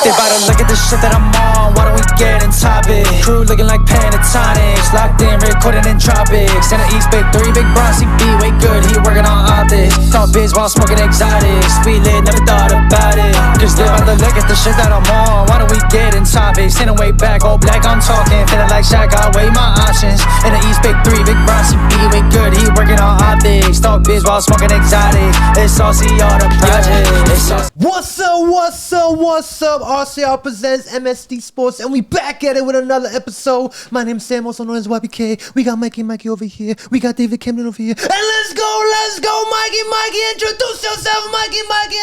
They bout to look at the shit that I'm on. Why don't we get in topic? Crew looking like Pentatonics, locked in, recording in tropics. In the East Big 3, Big Bronzy B, way good, he working on optics. Talk biz while smoking exotics. We lit, never thought about it. Cause they bout to look at the shit that I'm on. Why don't we get in topics? Sitting way back, all black, I'm talking. Feeling like Shaq, I weigh my options. In the East Big 3, Big Bronzy B, way good, he working on optics. Talk biz while smoking exotics. It's saucy, all the project. What's up? RCR Presents MSD Sports, and we back at it with another episode. My name's Sam, also known as YBK. We got Mikey over here. We got David Camden over here. And let's go, Mikey, introduce yourself. Mikey,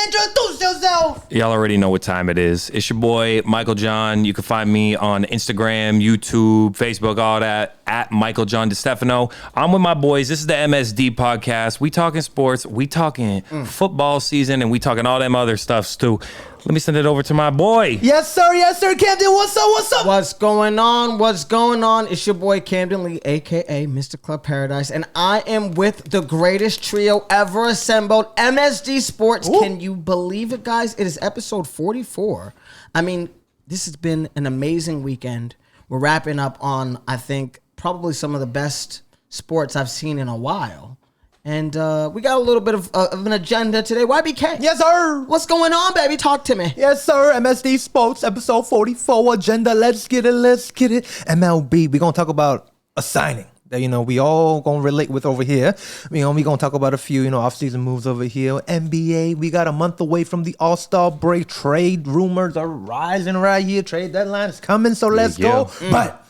introduce yourself. Y'all already know what time it is. It's your boy, Michael John. You can find me on Instagram, YouTube, Facebook, all that, at Michael John DeStefano. I'm with my boys. This is the MSD podcast. We talking sports, we talking football season, and we talking all them other stuffs too. Let me send it over to my boy. Yes, sir, Camden. What's up? What's going on? It's your boy Camden Lee, a.k.a. Mr. Club Paradise, and I am with the greatest trio ever assembled, MSD Sports. Ooh. Can you believe it, guys? It is episode 44. I mean, this has been an amazing weekend. We're wrapping up on, I think, probably some of the best sports I've seen in a while. And we got a little bit of an agenda today. YBK. Yes, sir. What's going on, baby? Talk to me. Yes, sir. MSD Sports, episode 44 agenda. Let's get it. MLB. We're going to talk about a signing that, we all going to relate with over here. We're going to talk about a few, off-season moves over here. NBA, we got a month away from the All-Star break. Trade rumors are rising right here. Trade deadline is coming, so let's go. But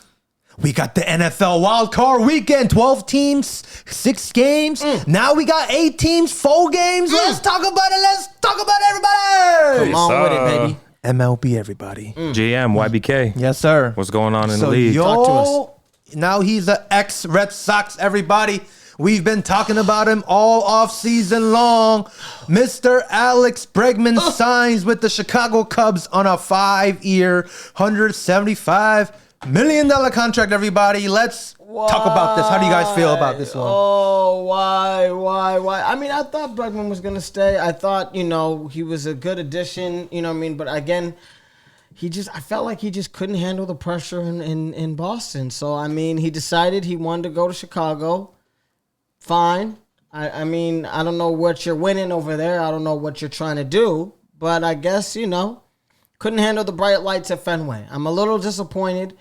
we got the NFL Wildcard Weekend, 12 teams, 6 games. Now we got 8 teams, 4 games. Let's talk about it. Let's talk about everybody. Come on with it, baby. MLB, everybody. GM, YBK. Yes, sir. What's going on in the league? Talk to us. Now he's an ex-Red Sox, everybody. We've been talking about him all off season long. Mr. Alex Bregman signs with the Chicago Cubs on a 5-year, $175 million contract, everybody. Let's talk about this. How do you guys feel about this one? Oh, why? I mean, I thought Bregman was going to stay. I thought, he was a good addition, But again, I felt like he just couldn't handle the pressure in Boston. So, I mean, he decided he wanted to go to Chicago. Fine. I mean, I don't know what you're winning over there. I don't know what you're trying to do. But I guess, couldn't handle the bright lights at Fenway. I'm a little disappointed.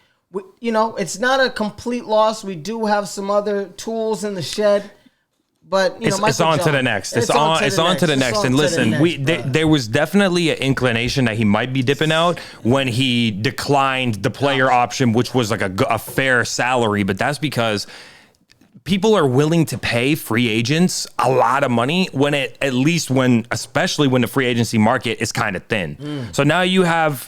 It's not a complete loss. We do have some other tools in the shed, but it's on to the next. It's on to the next. And listen, there was definitely an inclination that he might be dipping out when he declined the player option, which was like a fair salary. But that's because people are willing to pay free agents a lot of money especially when the free agency market is kind of thin. So now you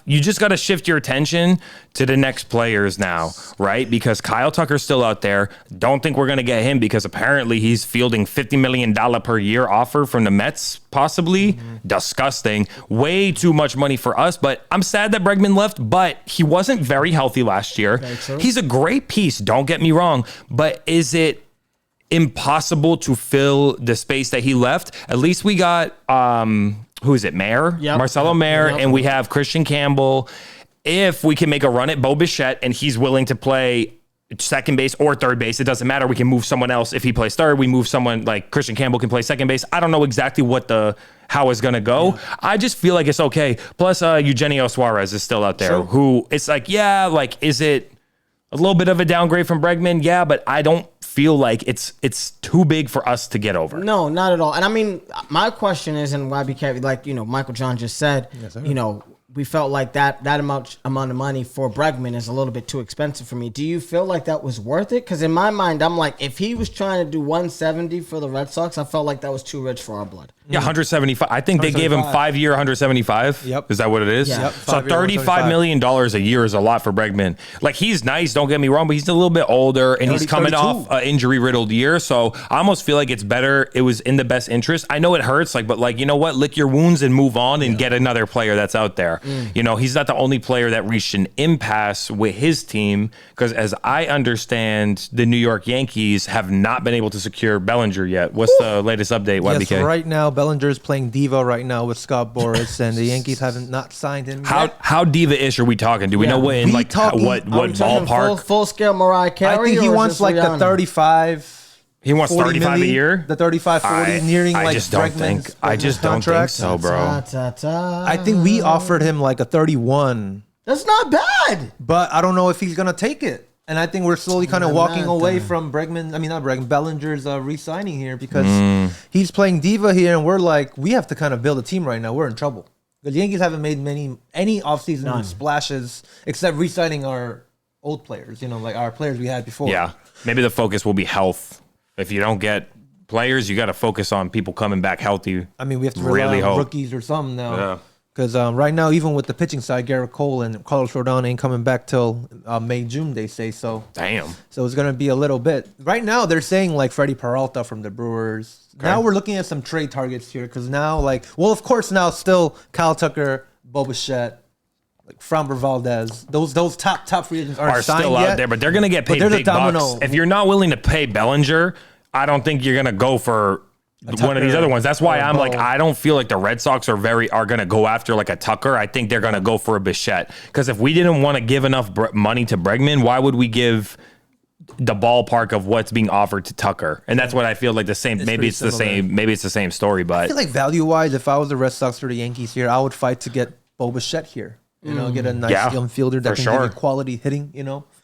just got to shift your attention to the next players now, right? Because Kyle Tucker's still out there. Don't think we're going to get him because apparently he's fielding $50 million per year offer from the Mets, possibly. Disgusting. Way too much money for us, but I'm sad that Bregman left, but he wasn't very healthy last year. He's a great piece, don't get me wrong, but is it impossible to fill the space that he left? At least we got who is it, Mayer? Yep. Marcelo Mayer, and we have Christian Campbell. If we can make a run at Bo Bichette and he's willing to play second base or third base, it doesn't matter. We can move someone else. If he plays third, we move someone like Christian Campbell can play second base. I don't know exactly how it's going to go. I just feel like it's okay. Plus, Eugenio Suarez is still out there, who it's like, is it a little bit of a downgrade from Bregman? Yeah, but I don't feel like it's too big for us to get over. No, not at all. And I mean, my question is, and YBK, like, Michael John just said, we felt like that amount of money for Bregman is a little bit too expensive for me. Do you feel like that was worth it? Because in my mind, I'm like, if he was trying to do 170 for the Red Sox, I felt like that was too rich for our blood. Yeah, 175. I think they gave him 5-year 175. Yep. Is that what it is? Yep. So $35 million a year is a lot for Bregman. Like, he's nice, don't get me wrong, but he's a little bit older and he's coming 32. Off an injury-riddled year. So I almost feel like it's better. It was in the best interest. I know it hurts, but you know what? Lick your wounds and move on and get another player that's out there. He's not the only player that reached an impasse with his team because, as I understand, the New York Yankees have not been able to secure Bellinger yet. What's the latest update, YBK? Yes, right now, Bellinger's playing diva right now with Scott Boras, and the Yankees haven't not signed him. How diva-ish are we talking? Do we know what in what ballpark? Full scale Mariah Carey. I think he wants like the 35. He wants 35 a year? The 35, 40, nearing like Bregman's I just don't think so, bro. I think we offered him like a 31. That's not bad. But I don't know if he's going to take it. And I think we're slowly kind of walking away from Bellinger's re-signing here because he's playing diva here, and we're like, we have to kind of build a team right now. We're in trouble. The Yankees haven't made any offseason splashes except re-signing our old players, like our players we had before. Yeah, maybe the focus will be health. If you don't get players, you got to focus on people coming back healthy. I mean, we have to rely on rookies or something now. Yeah. Because right now, even with the pitching side, Garrett Cole and Carlos Rodon ain't coming back till May, June, they say. So damn. So it's going to be a little bit. Right now, they're saying like Freddie Peralta from the Brewers. Okay. Now we're looking at some trade targets here because now, of course, now still Kyle Tucker, Bo Bichette, like Framber Valdez. Those top free agents are still out there, but they're going to get paid big bucks. If you're not willing to pay Bellinger, I don't think you're going to go for one of these other ones. That's why I'm like, I don't feel like the Red Sox are going to go after like a Tucker. I think they're going to go for a Bichette. Because if we didn't want to give enough money to Bregman, why would we give the ballpark of what's being offered to Tucker? And that's what I feel like the same. Maybe it's the same story. But I feel like value wise, if I was the Red Sox or the Yankees here, I would fight to get Bo Bichette here. Get a nice young fielder that can give you quality hitting.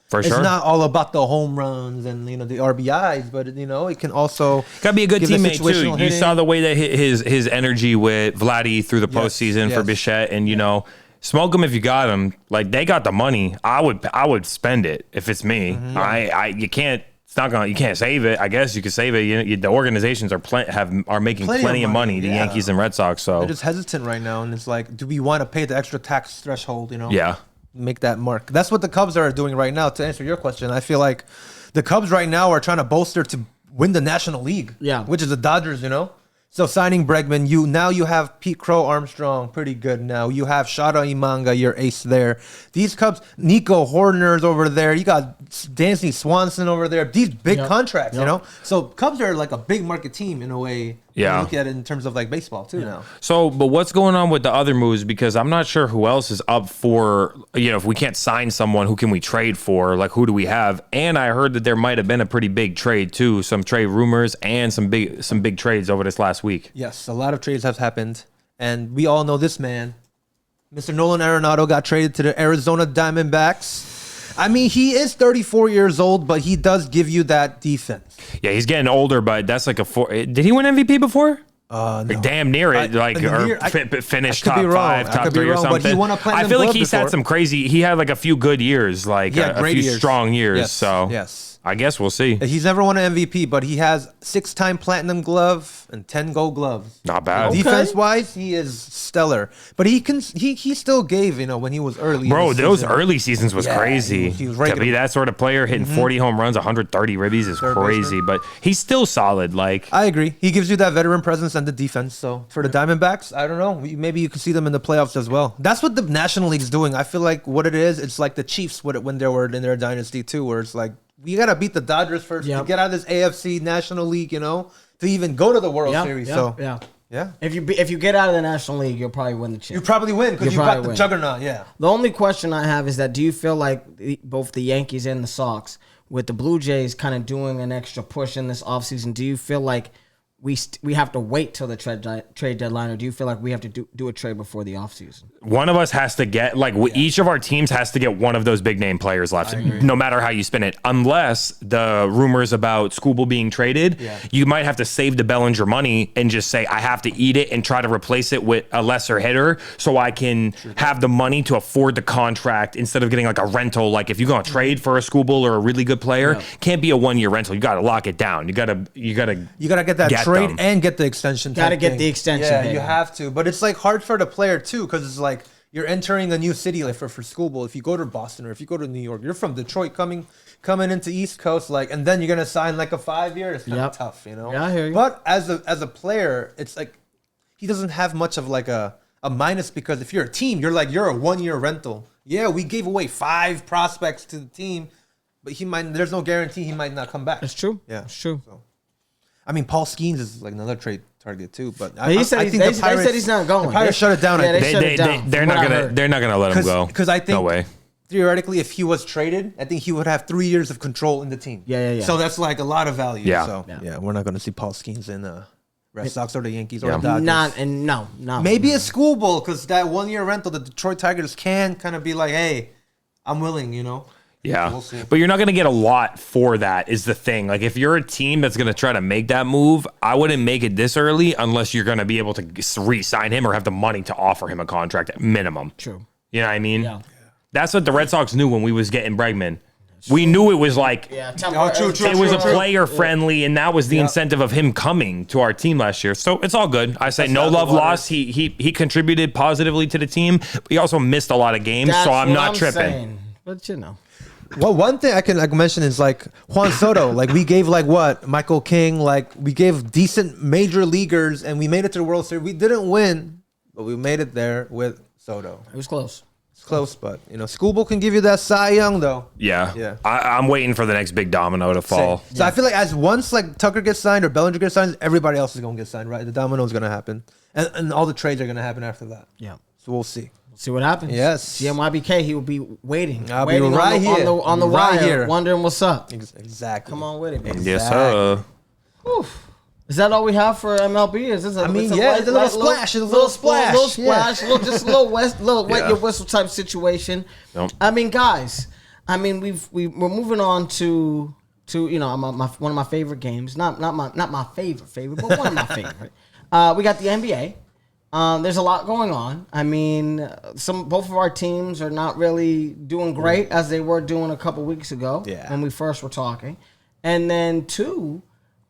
It's not all about the home runs and the RBIs, but it can also gotta be a good teammate too. You saw the way that his energy with Vladdy through the postseason for Bichette, and smoke him if you got him. Like they got the money, I would spend it if it's me. Mm-hmm. You can't. It's not gonna. You can't save it. I guess you could save it. The organizations are making plenty of money. The Yankees and Red Sox. So they're just hesitant right now, and it's like, do we want to pay the extra tax threshold? Yeah. Make that mark. That's what the Cubs are doing right now. To answer your question, I feel like the Cubs right now are trying to bolster to win the National League. Yeah, which is the Dodgers. So signing Bregman, you have Pete Crow Armstrong, pretty good now. You have Shada Imanga, your ace there. These Cubs, Nico Horner's over there. You got Dansby Swanson over there. These big contracts, So Cubs are like a big market team in a way. Yeah. You look at it in terms of like baseball too now. So, but what's going on with the other moves? Because I'm not sure who else is up for, if we can't sign someone, who can we trade for? Like, who do we have? And I heard that there might have been a pretty big trade too, some trade rumors and some big trades over this last week. Yes, a lot of trades have happened. And we all know this man. Mr. Nolan Arenado got traded to the Arizona Diamondbacks. I mean, he is 34 years old, but he does give you that defense. Yeah, he's getting older, but that's like Did he win MVP before? No. Damn near it, finished top 5, top 3 or something. But he won a I feel like he's had some crazy. He had like a few good years, like a few strong years. Yes, so yes. I guess we'll see. He's never won an MVP, but he has 6-time platinum glove and 10 gold gloves. Not bad. Okay. Defense-wise, he is stellar. But he still gave, when he was early. Bro, those early seasons was crazy. He was to be that sort of player, hitting 40 home runs, 130 ribbies is crazy. But he's still solid. Like I agree. He gives you that veteran presence and the defense. So for the Diamondbacks, I don't know. Maybe you could see them in the playoffs as well. That's what the National League's doing. I feel like what it is, it's like the Chiefs when they were in their dynasty too, where it's like, we got to beat the Dodgers first to get out of this AFC National League, to even go to the World Series. Yeah. If you get out of the National League, you'll probably win the championship. You probably win because you got the juggernaut, yeah. The only question I have is that do you feel like both the Yankees and the Sox, with the Blue Jays kind of doing an extra push in this offseason, do you feel like we have to wait till the trade deadline, or do you feel like we have to do a trade before the offseason? One of us has to get, each of our teams has to get one of those big name players left, no matter how you spin it. Unless the rumors about Skubal being traded, you might have to save the Bellinger money and just say, I have to eat it and try to replace it with a lesser hitter so I can have the money to afford the contract instead of getting like a rental. Like if you're going to trade for a Skubal or a really good player, can't be a 1-year rental. You got to lock it down. You got to get that trade and get the extension. Got to get the extension. Yeah, you have to. But it's like hard for the player too, because it's like you're entering a new city. Like for Skubal, if you go to Boston or if you go to New York, you're from Detroit coming into East Coast, and then you're gonna sign like a 5-year. It's kind of tough, Yeah, I hear you. But as a player, it's like he doesn't have much of like a minus, because if you're a team, you're a 1-year rental. Yeah, we gave away 5 prospects to the team, but there's no guarantee he might not come back. That's true. Yeah, it's true. So, I mean, Paul Skeens is like another trade target too. But he said they said he's not going. The Pirates shut it down. Yeah, I think. They're not gonna let him go. Because I think no way. Theoretically, if he was traded, I think he would have 3 years of control in the team. Yeah. So that's like a lot of value. Yeah. So we're not going to see Paul Skeens in Red Sox or the Yankees or the Dodgers. No. Maybe a school ball, because that 1 year rental, the Detroit Tigers can kind of be like, hey, I'm willing, Yeah, we'll see. But you're not going to get a lot for that is the thing. Like if you're a team that's going to try to make that move, I wouldn't make it this early unless you're going to be able to re-sign him or have the money to offer him a contract at minimum. True. You know what I mean? Yeah. That's what the Red Sox knew when we was getting Bregman. We knew it was like Yeah, it was a player friendly, and that was the incentive of him coming to our team last year. So it's all good. I say no love lost. He contributed positively to the team, but he also missed a lot of games. So I'm not tripping. Saying. But Well, one thing I can mention is like Juan Soto. Like we gave Michael King. Like we gave decent major leaguers, and we made it to the World Series. We didn't win, but we made it there with Soto. It was close. Close, but Schoolboy can give you that Cy Young though. Yeah. I'm waiting for the next big domino to fall. So I feel like once like Tucker gets signed or Bellinger gets signed, everybody else is gonna get signed, right? The domino is gonna happen, and all the trades are gonna happen after that. Yeah. So we'll see. See what happens. Yes. GMYBK, he will be waiting. I'll be right here on the right wire, here, wondering what's up. Exactly. Come on with it, baby. Yes, sir. Whew. Is that all we have for MLB? Is this a, it's a little splash. Just a little wet your Yeah. whistle type situation. Nope. I mean, guys. We're moving on to one of my favorite games. Not my favorite, but one of my favorite. We got the NBA. There's a lot going on. I mean, both of our teams are not really doing great as they were doing a couple weeks ago when we first were talking. And then two,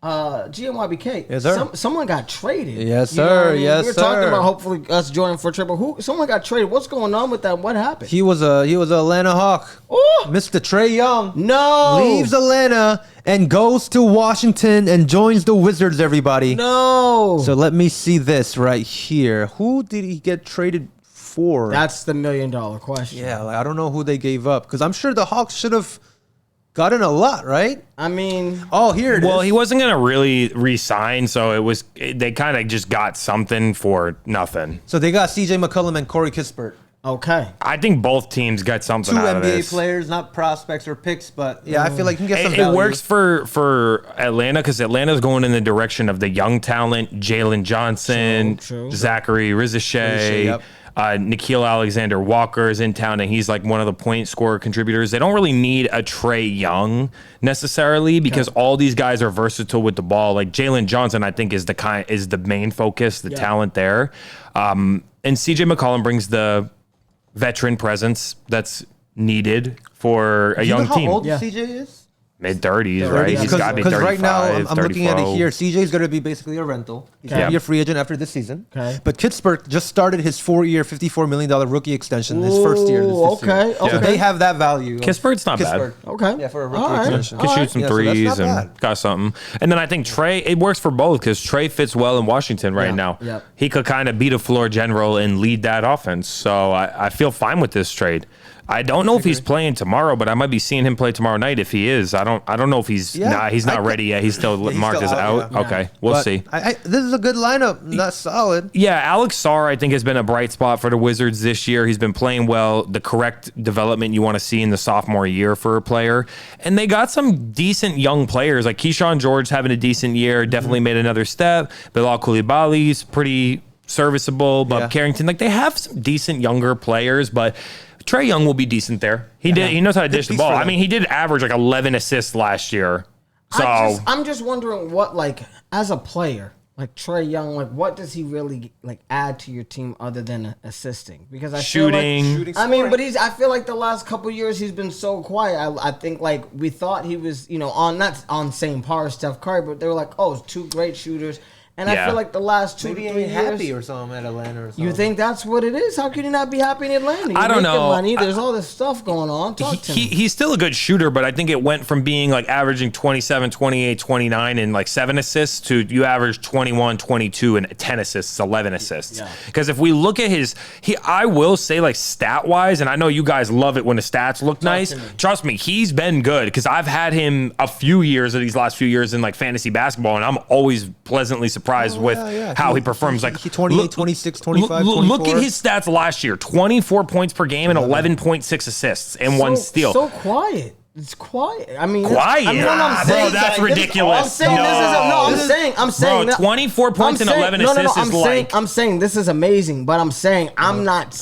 GMYBK. Yes, sir. Someone got traded. Yes, You know sir. what I mean? Yes, we were sir. talking about hopefully us joining for a triple. Someone got traded. What's going on with that? What happened? He was a Atlanta Hawk. Ooh. Mr. Trae Young. No. Leaves Atlanta and goes to Washington and joins the Wizards, everybody. No. So let me see this right here. Who did he get traded for? That's the $1 million question. Yeah, I don't know who they gave up, because I'm sure the Hawks should have gotten a lot, right? I mean, here it is. Well, he wasn't going to really re-sign, so they kind of just got something for nothing. So they got CJ McCollum and Corey Kispert. Okay. I think both teams got something out of this. 2 NBA players, not prospects or picks, but yeah, I feel like you can get some value. It works for Atlanta, because Atlanta's going in the direction of the young talent, Jalen Johnson, True. Zachary Rizichet, Yep. Nikhil Alexander-Walker is in town, and he's like one of the point scorer contributors. They don't really need a Trae Young necessarily, because all these guys are versatile with the ball. Like Jalen Johnson, I think is the main focus, the talent there. And CJ McCollum brings the veteran presence that's needed for a young team. How old CJ is? Mid-30s, right? Yeah. He's got to be 35, right now, I'm looking at it 34. here. CJ's going to be basically a rental. He's going to be a free agent after this season. Okay. But Kispert just started his 4-year, $54 million rookie extension his first year. Okay. So they have that value. Kispert's not bad. Okay. Yeah, for a rookie extension. Can shoot some Yeah, so that's threes not and bad. got something. And then I think Trae, it works for both, because Trae fits well in Washington right now. Yep. He could kind of be the floor general and lead that offense. So I feel fine with this trade. I don't know if he's playing tomorrow, but I might be seeing him play tomorrow night. If he is, I don't know if he's not ready yet. He's still marked as out. yeah. Okay, we'll see. This is a good lineup. Not solid. Yeah, Alex Sarr, I think, has been a bright spot for the Wizards this year. He's been playing well, the correct development you want to see in the sophomore year for a player. And they got some decent young players, like Keyshawn George having a decent year, definitely made another step. Bilal Coulibaly's pretty serviceable. Bob Carrington, like they have some decent younger players, but Trae Young will be decent there. He knows how to dish the ball. I mean, he did average like 11 assists last year. So I'm just wondering what, like, as a player, like Trae Young, like what does he really like add to your team other than assisting? Because I shooting. Feel like, I mean, but I feel like the last couple of years he's been so quiet. I think like we thought he was, not on same par as Steph Curry, but they were like, oh, it's 2 great shooters. And I feel like the last 2 to 3 Maybe he ain't years, happy or something at Atlanta or something. You think that's what it is? How can you not be happy in Atlanta? You're I don't making know. Money. There's all this stuff going on. Talk to me. He's still a good shooter, but I think it went from being like averaging 27, 28, 29 and like 7 assists to you average 21, 22 and 10 assists, 11 assists. Because if we look at I will say like stat wise, and I know you guys love it when the stats look nice. Trust me, he's been good, because I've had him a few years of these last few years in like fantasy basketball, and I'm always pleasantly surprised surprised with how he performs. Like he 28, 26, 25, 24. Look at his stats last year: 24 points per game and 11.6 assists and 1 steal. So quiet. It's quiet. I mean, quiet. Bro, that's ridiculous. I'm saying. Bro, 24 points and 11 assists is like. I'm saying this is amazing, but I'm saying I'm not.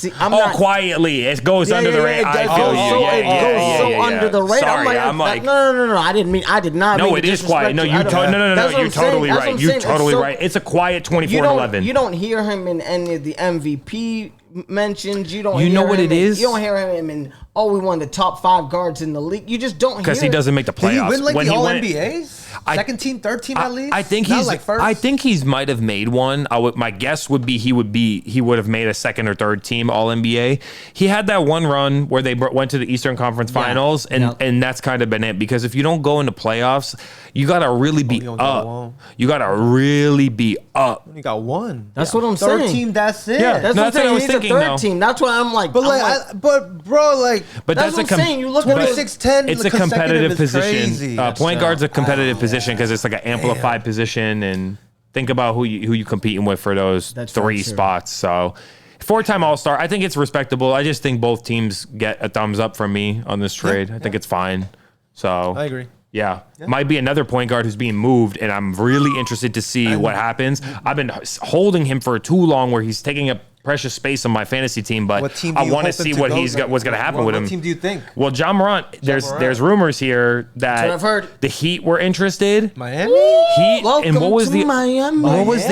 Quietly, it goes under the radar. I feel you. It goes under the radar. Sorry, I'm like, no. I did not. No, it is quiet. No, you're totally right. You're totally right. It's a quiet 24 and 11. You don't hear him in any of the MVP mentions. You don't. You know what it is? You don't hear him in. Oh, we won the top 5 guards in the league. You just don't hear. Because he doesn't make the playoffs. Did he win like the All NBAs? Second team, third team at least. I think he's might have made one. My guess would be he would have made a second or third team All NBA. He had that one run where they went to the Eastern Conference Finals, and that's kind of been it. Because if you don't go into playoffs, you gotta really be up. You gotta really be up. You got one. That's what I'm saying. Third team, that's it. Yeah, that's what I was thinking. He's a third team. That's why I'm like. But bro, like. But that's what I'm saying. You look at 26-10. It's a competitive position. Crazy. Point guard's a competitive position because it's like an amplified position, and think about who you competing with for those 3 spots. So 4-time All-Star, I think it's respectable. I just think both teams get a thumbs up from me on this trade. I think it's fine. So I agree. Yeah. Might be another point guard who's being moved, and I'm really interested to see what happens. I've been holding him for too long where he's taking up precious space on my fantasy team, but I want to see what's going to happen with him. What team do you think? Well, Ja Morant, there's rumors here that I've heard. The Heat were interested. Miami? Heat, Welcome and what was to Miami. What was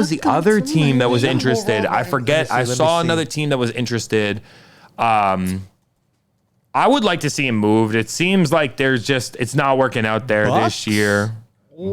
the other team that was interested? I forget. I saw another team that was interested. I would like to see him moved. It seems like it's not working out there this year.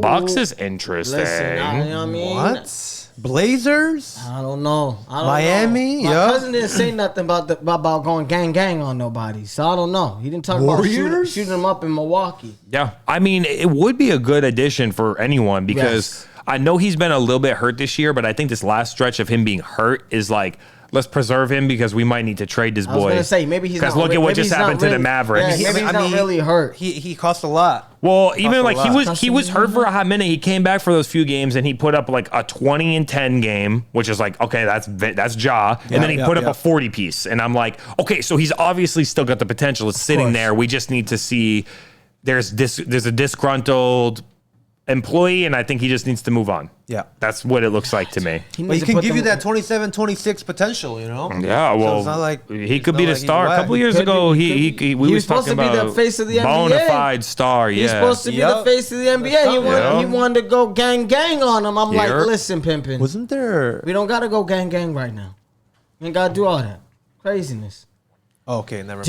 Bucks is interesting. Listen, you know what I mean? What? Blazers? I don't know. Miami? My cousin didn't say nothing about going gang on nobody, so I don't know. He didn't talk about shooting them up in Milwaukee. Yeah, I mean, it would be a good addition for anyone because I know he's been a little bit hurt this year, but I think this last stretch of him being hurt is like, let's preserve him because we might need to trade this boy. I was gonna say maybe he's not. Because look at what just happened to the Mavericks. Yeah, maybe he's not really hurt. He cost a lot. Well, even like he was hurt for a hot minute. He came back for those few games and he put up like a 20 and 10 game, which is like, okay, that's Ja. And then he put up a 40 piece. And I'm like, okay, so he's obviously still got the potential. It's sitting there. We just need to see there's a disgruntled employee, and I think he just needs to move on. Yeah. That's what it looks like to me. But he can give you that 27, 26 potential, you know? Yeah, well, so it's not like, he could be the star. A couple years ago, we was supposed talking to be about the face of the NBA. Bona fide star, He's supposed to be the face of the NBA. He wanted to go gang on him. I'm like, listen, Pimpin'. Wasn't there? We don't got to go gang right now. We ain't got to do all that. Craziness. Okay, never mind.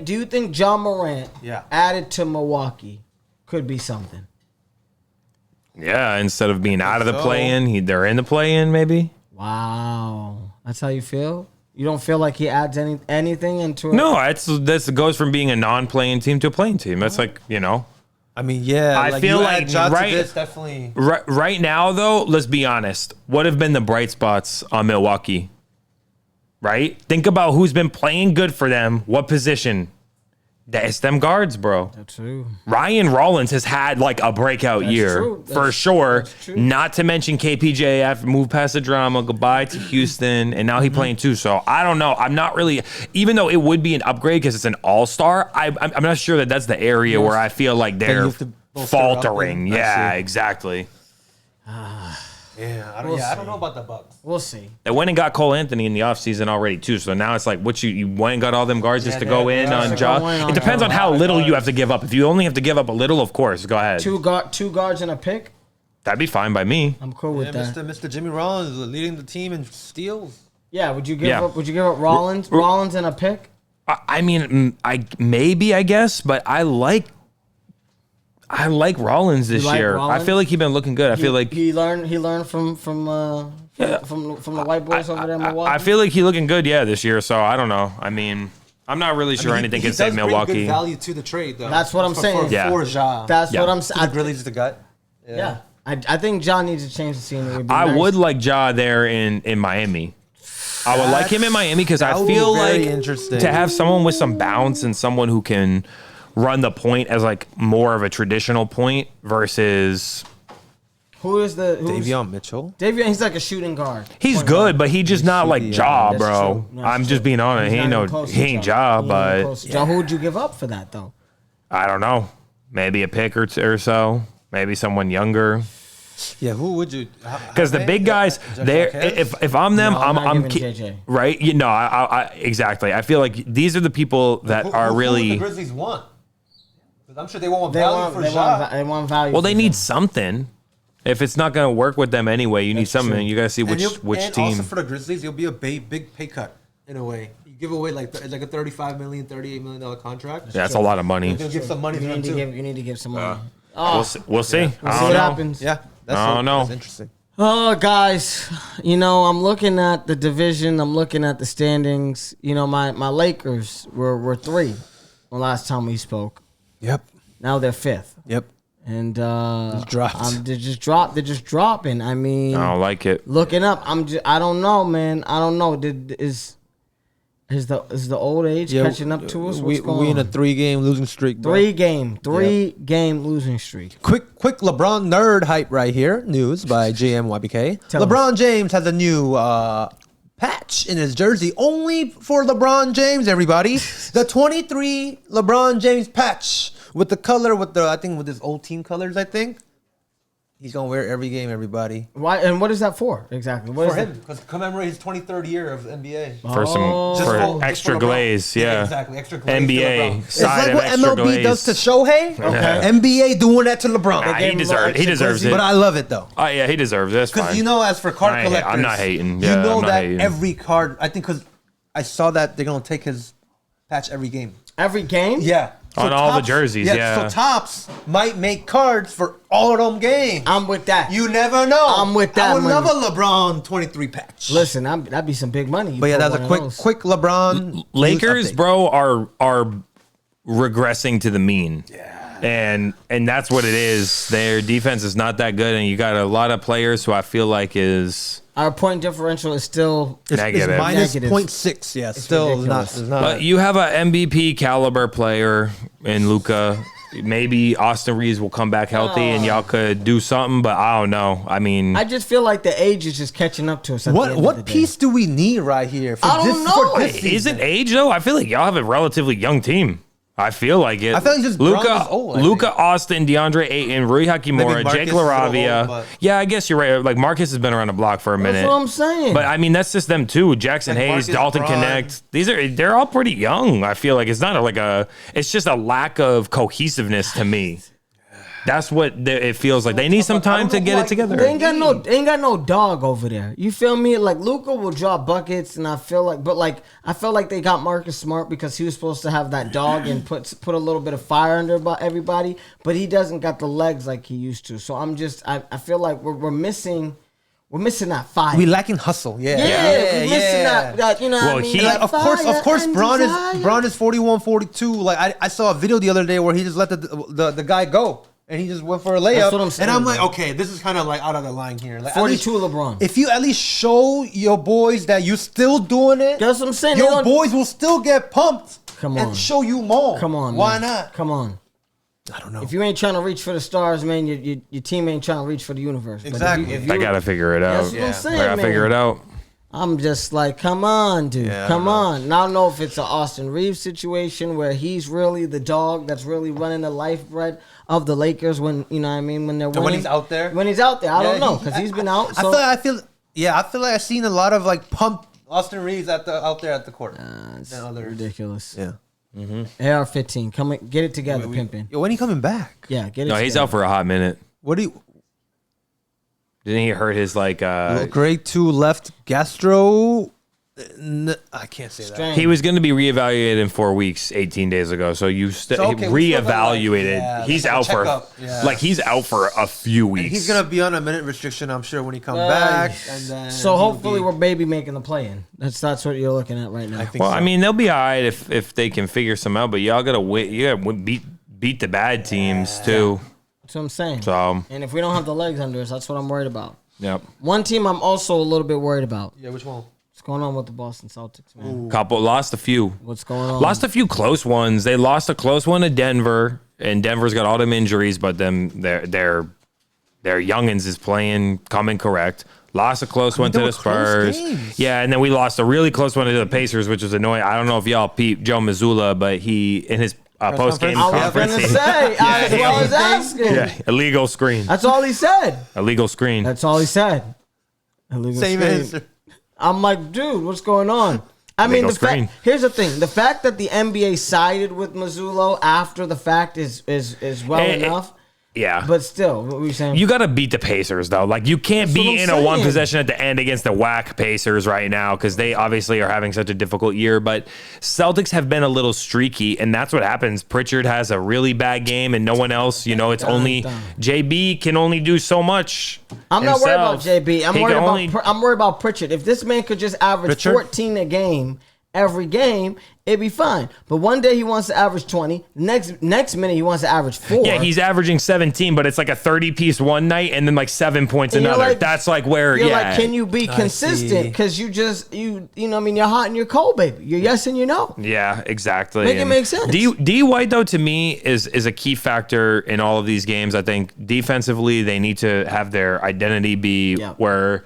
Do you think Ja Morant added to Milwaukee could be something? Yeah, instead of being out of the play-in, they're in the play-in, maybe. Wow, that's how you feel. You don't feel like he adds anything into it? No, this goes from being a non-playing team to a playing team. That's like, you know. I mean, yeah. I feel like definitely. Right now, though, let's be honest. What have been the bright spots on Milwaukee? Right? Think about who's been playing good for them. What position? It's them guards, bro. That's true. Ryan Rollins has had like a breakout year for sure. Not to mention KPJ after moved past the drama, goodbye to Houston, and now he's playing too. So I don't know. I'm not really, even though it would be an upgrade because it's an all-star, I'm not sure that's the area where I feel like they're faltering. Yeah, exactly. I don't know about the Bucks. We'll see. They went and got Cole Anthony in the offseason already, too. So now it's like, you went and got all them guards just to go in on Ja? It depends on how little you have to give up. If you only have to give up a little, of course, go ahead. Two guards and a pick? That'd be fine by me. I'm cool with that. Mr. Jimmy Rollins leading the team in steals. Yeah, would you give up Rollins and a pick? I mean, I guess, but I like Rollins this year. Rollins? I feel like he's been looking good. I feel like he learned from the white boys over there in Milwaukee. I feel like he's looking good, this year. So I don't know. I mean, I'm not really sure anything can save Milwaukee. Bring good value to the trade, though. That's what I'm saying. For Ja. That's what I'm saying. The Grizzlies the gut. Yeah. I think Ja needs to change the scenery. I would like Ja there in Miami. I would like him in Miami because I feel like to have someone with some bounce and someone who can run the point as like more of a traditional point versus Who's Davion Mitchell. Davion, he's like a shooting guard. He's good, but he just not like Ja, bro. I'm just being honest. He ain't Ja, but Ja, who would you give up for that though? I don't know. Maybe a pick or two or so. Maybe someone younger. Yeah, who would you? Because the big guys, if I'm them, I'm JJ. right. You know, I exactly. I feel like these are the people that are really. Who the Grizzlies want? I'm sure they want value for Ja. They want value. Well, they need something. If it's not going to work with them anyway, you need something. You got to see which and team. Also for the Grizzlies, it'll be a big pay cut in a way. You give away like a $35 million, $38 million contract. Yeah, that's a lot of money. They'll give some money to them too. You need to give some money. We'll see. We'll see what happens. Yeah, that's interesting. Oh, guys, I'm looking at the division. I'm looking at the standings. My Lakers were 3 the last time we spoke. Yep. Now they're 5th. Yep. And dropped. They're just dropping. I mean, I don't like it. Looking up, I don't know, man. I don't know. Is the old age catching up to us? What's going on? We in a 3-game losing streak, bro. 3-game losing streak. Quick LeBron nerd hype right here. News by JMYBK. LeBron James has a new patch in his jersey only for LeBron James, everybody. The 23 LeBron James patch with the color with his old team colors, I think. He's going to wear it every game, everybody. Why? And what is that for exactly? For him, because commemorate his 23rd year of NBA. For extra glaze, yeah. Exactly, extra glaze. NBA it's like what MLB glaze. does to Shohei. Okay. NBA doing that to LeBron. Nah, he deserves it. But I love it though. Oh yeah, he deserves it. That's fine. Because as for card collectors, I'm not hating. Yeah, every card. I think because I saw that they're gonna take his patch every game. Every game? Yeah. So on all the jerseys, So Topps might make cards for all of them games. I'm with that. You never know. I'm with that. I would love a LeBron 23 patch. Listen, that'd be some big money. But yeah, that's a quick LeBron. Lakers, bro, are regressing to the mean. Yeah. And that's what it is. Their defense is not that good, and you got a lot of players who I feel like is. Our point differential is still negative. It's minus 0.6. Yeah, it's still not. But you have an MVP caliber player in Luka. Maybe Austin Reeves will come back healthy and y'all could do something, but I don't know. I mean, I just feel like the age is just catching up to us. What piece do we need right here? I don't know. Is it age though? I feel like y'all have a relatively young team. I feel like it. I feel like just Luka, Austin, DeAndre Ayton, Rui Hachimura, Jake LaRavia. Yeah, I guess you're right. Like Marcus has been around the block for a minute. That's what I'm saying. But I mean, that's just them too. Jackson Hayes, Marcus, Dalton Braun. Connect. They're all pretty young. I feel like it's not it's just a lack of cohesiveness to me. That's what it feels like. They need some time to get it together. They ain't got no dog over there. You feel me? Like Luka will drop buckets, and I feel like they got Marcus Smart because he was supposed to have that dog and put a little bit of fire under everybody, but he doesn't got the legs like he used to. So I feel like we're missing. We're missing that fire. We lacking hustle. We're missing that. You know what I mean? Of course, Braun is 41-42. Like I saw a video the other day where he just let the guy go. And he just went for a layup. That's what I'm saying. And I'm like, okay, this is kind of like out of the line here. Like 42 LeBron. If you at least show your boys that you're still doing it, that's what I'm saying. Your boys will still get pumped. Come on. And show you more. Come on. Why man. not? Come on. I don't know. If you ain't trying to reach for the stars, man, your team ain't trying to reach for the universe. Exactly. I gotta figure it out. That's what I'm saying, I gotta figure it out. I'm just like, come on, dude. Come on. Now, I don't know if it's an Austin Reeves situation where he's really the dog that's really running the lifeblood of the Lakers when, you know what I mean, when they're winning. When he's out there? When he's out there. I don't know because he's been out. So. I feel like I've seen a lot of like pump Austin Reeves out there at the court. It's ridiculous. Yeah. Mm-hmm. AR-15. Come get it together, pimpin'. Yo, when he coming back? Yeah, get it No, together. he's out for a hot minute. What do you... Didn't he hurt his grade 2 left gastro? I can't say that. He was going to be reevaluated in 4 weeks, 18 days ago. So you reevaluated. Like, he's out for he's out for a few weeks. And he's gonna be on a minute restriction, I'm sure, when he comes back. And then so hopefully we're baby making the play-in. That's what you're looking at right now. I mean, they'll be all right if they can figure some out. But y'all gotta win. You gotta beat the bad teams too. That's what I'm saying. So, and if we don't have the legs under us, that's what I'm worried about. Yep. One team I'm also a little bit worried about. Yeah, which one? What's going on with the Boston Celtics, man? Lost a few. What's going on? Lost a few close ones. They lost a close one to Denver, and Denver's got all them injuries, but they're Their youngins is coming correct. Lost a close one to the Spurs. Yeah, and then we lost a really close one to the Pacers, which was annoying. I don't know if y'all peeped Joe Mazzulla, but he, in his post-game conference. I was going to say, that's what I was asking. Yeah, illegal screen. That's all he said. Illegal screen. That's all he said. Illegal Same screen. answer. I'm like, dude, what's going on? I mean, here's the thing. The fact that the NBA sided with Mazzulla after the fact is well enough. Yeah. But still, what were you saying? You got to beat the Pacers, though. Like, you can't be in a one possession at the end against the whack Pacers right now because they obviously are having such a difficult year. But Celtics have been a little streaky, and that's what happens. Pritchard has a really bad game, and no one else. You know, it's only JB can only do so much. I'm not worried about JB. I'm worried about Pritchard. If this man could just average 14 a game every game, it'd be fine. But one day he wants to average 20. Next minute he wants to average 4. Yeah, he's averaging 17, but it's like a 30-piece one night and then like 7 points another. Like, that's like where, you're like, can you be consistent? Because you know what I mean, you're hot and you're cold, baby. You're yes and you know. Yeah, exactly. Make it make sense. D White, though, to me, is a key factor in all of these games. I think defensively, they need to have their identity be where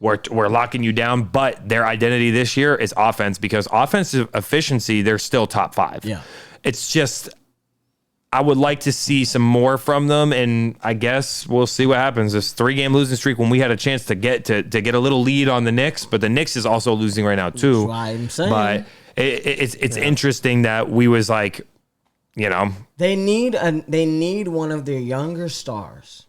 we're locking you down, but their identity this year is offense because offensive efficiency, they're still top 5. Yeah. It's just, I would like to see some more from them, and I guess we'll see what happens. This 3-game losing streak when we had a chance to get a little lead on the Knicks, but the Knicks is also losing right now too. That's what I'm saying. But it's interesting that we was like, you know. They need one of their younger stars.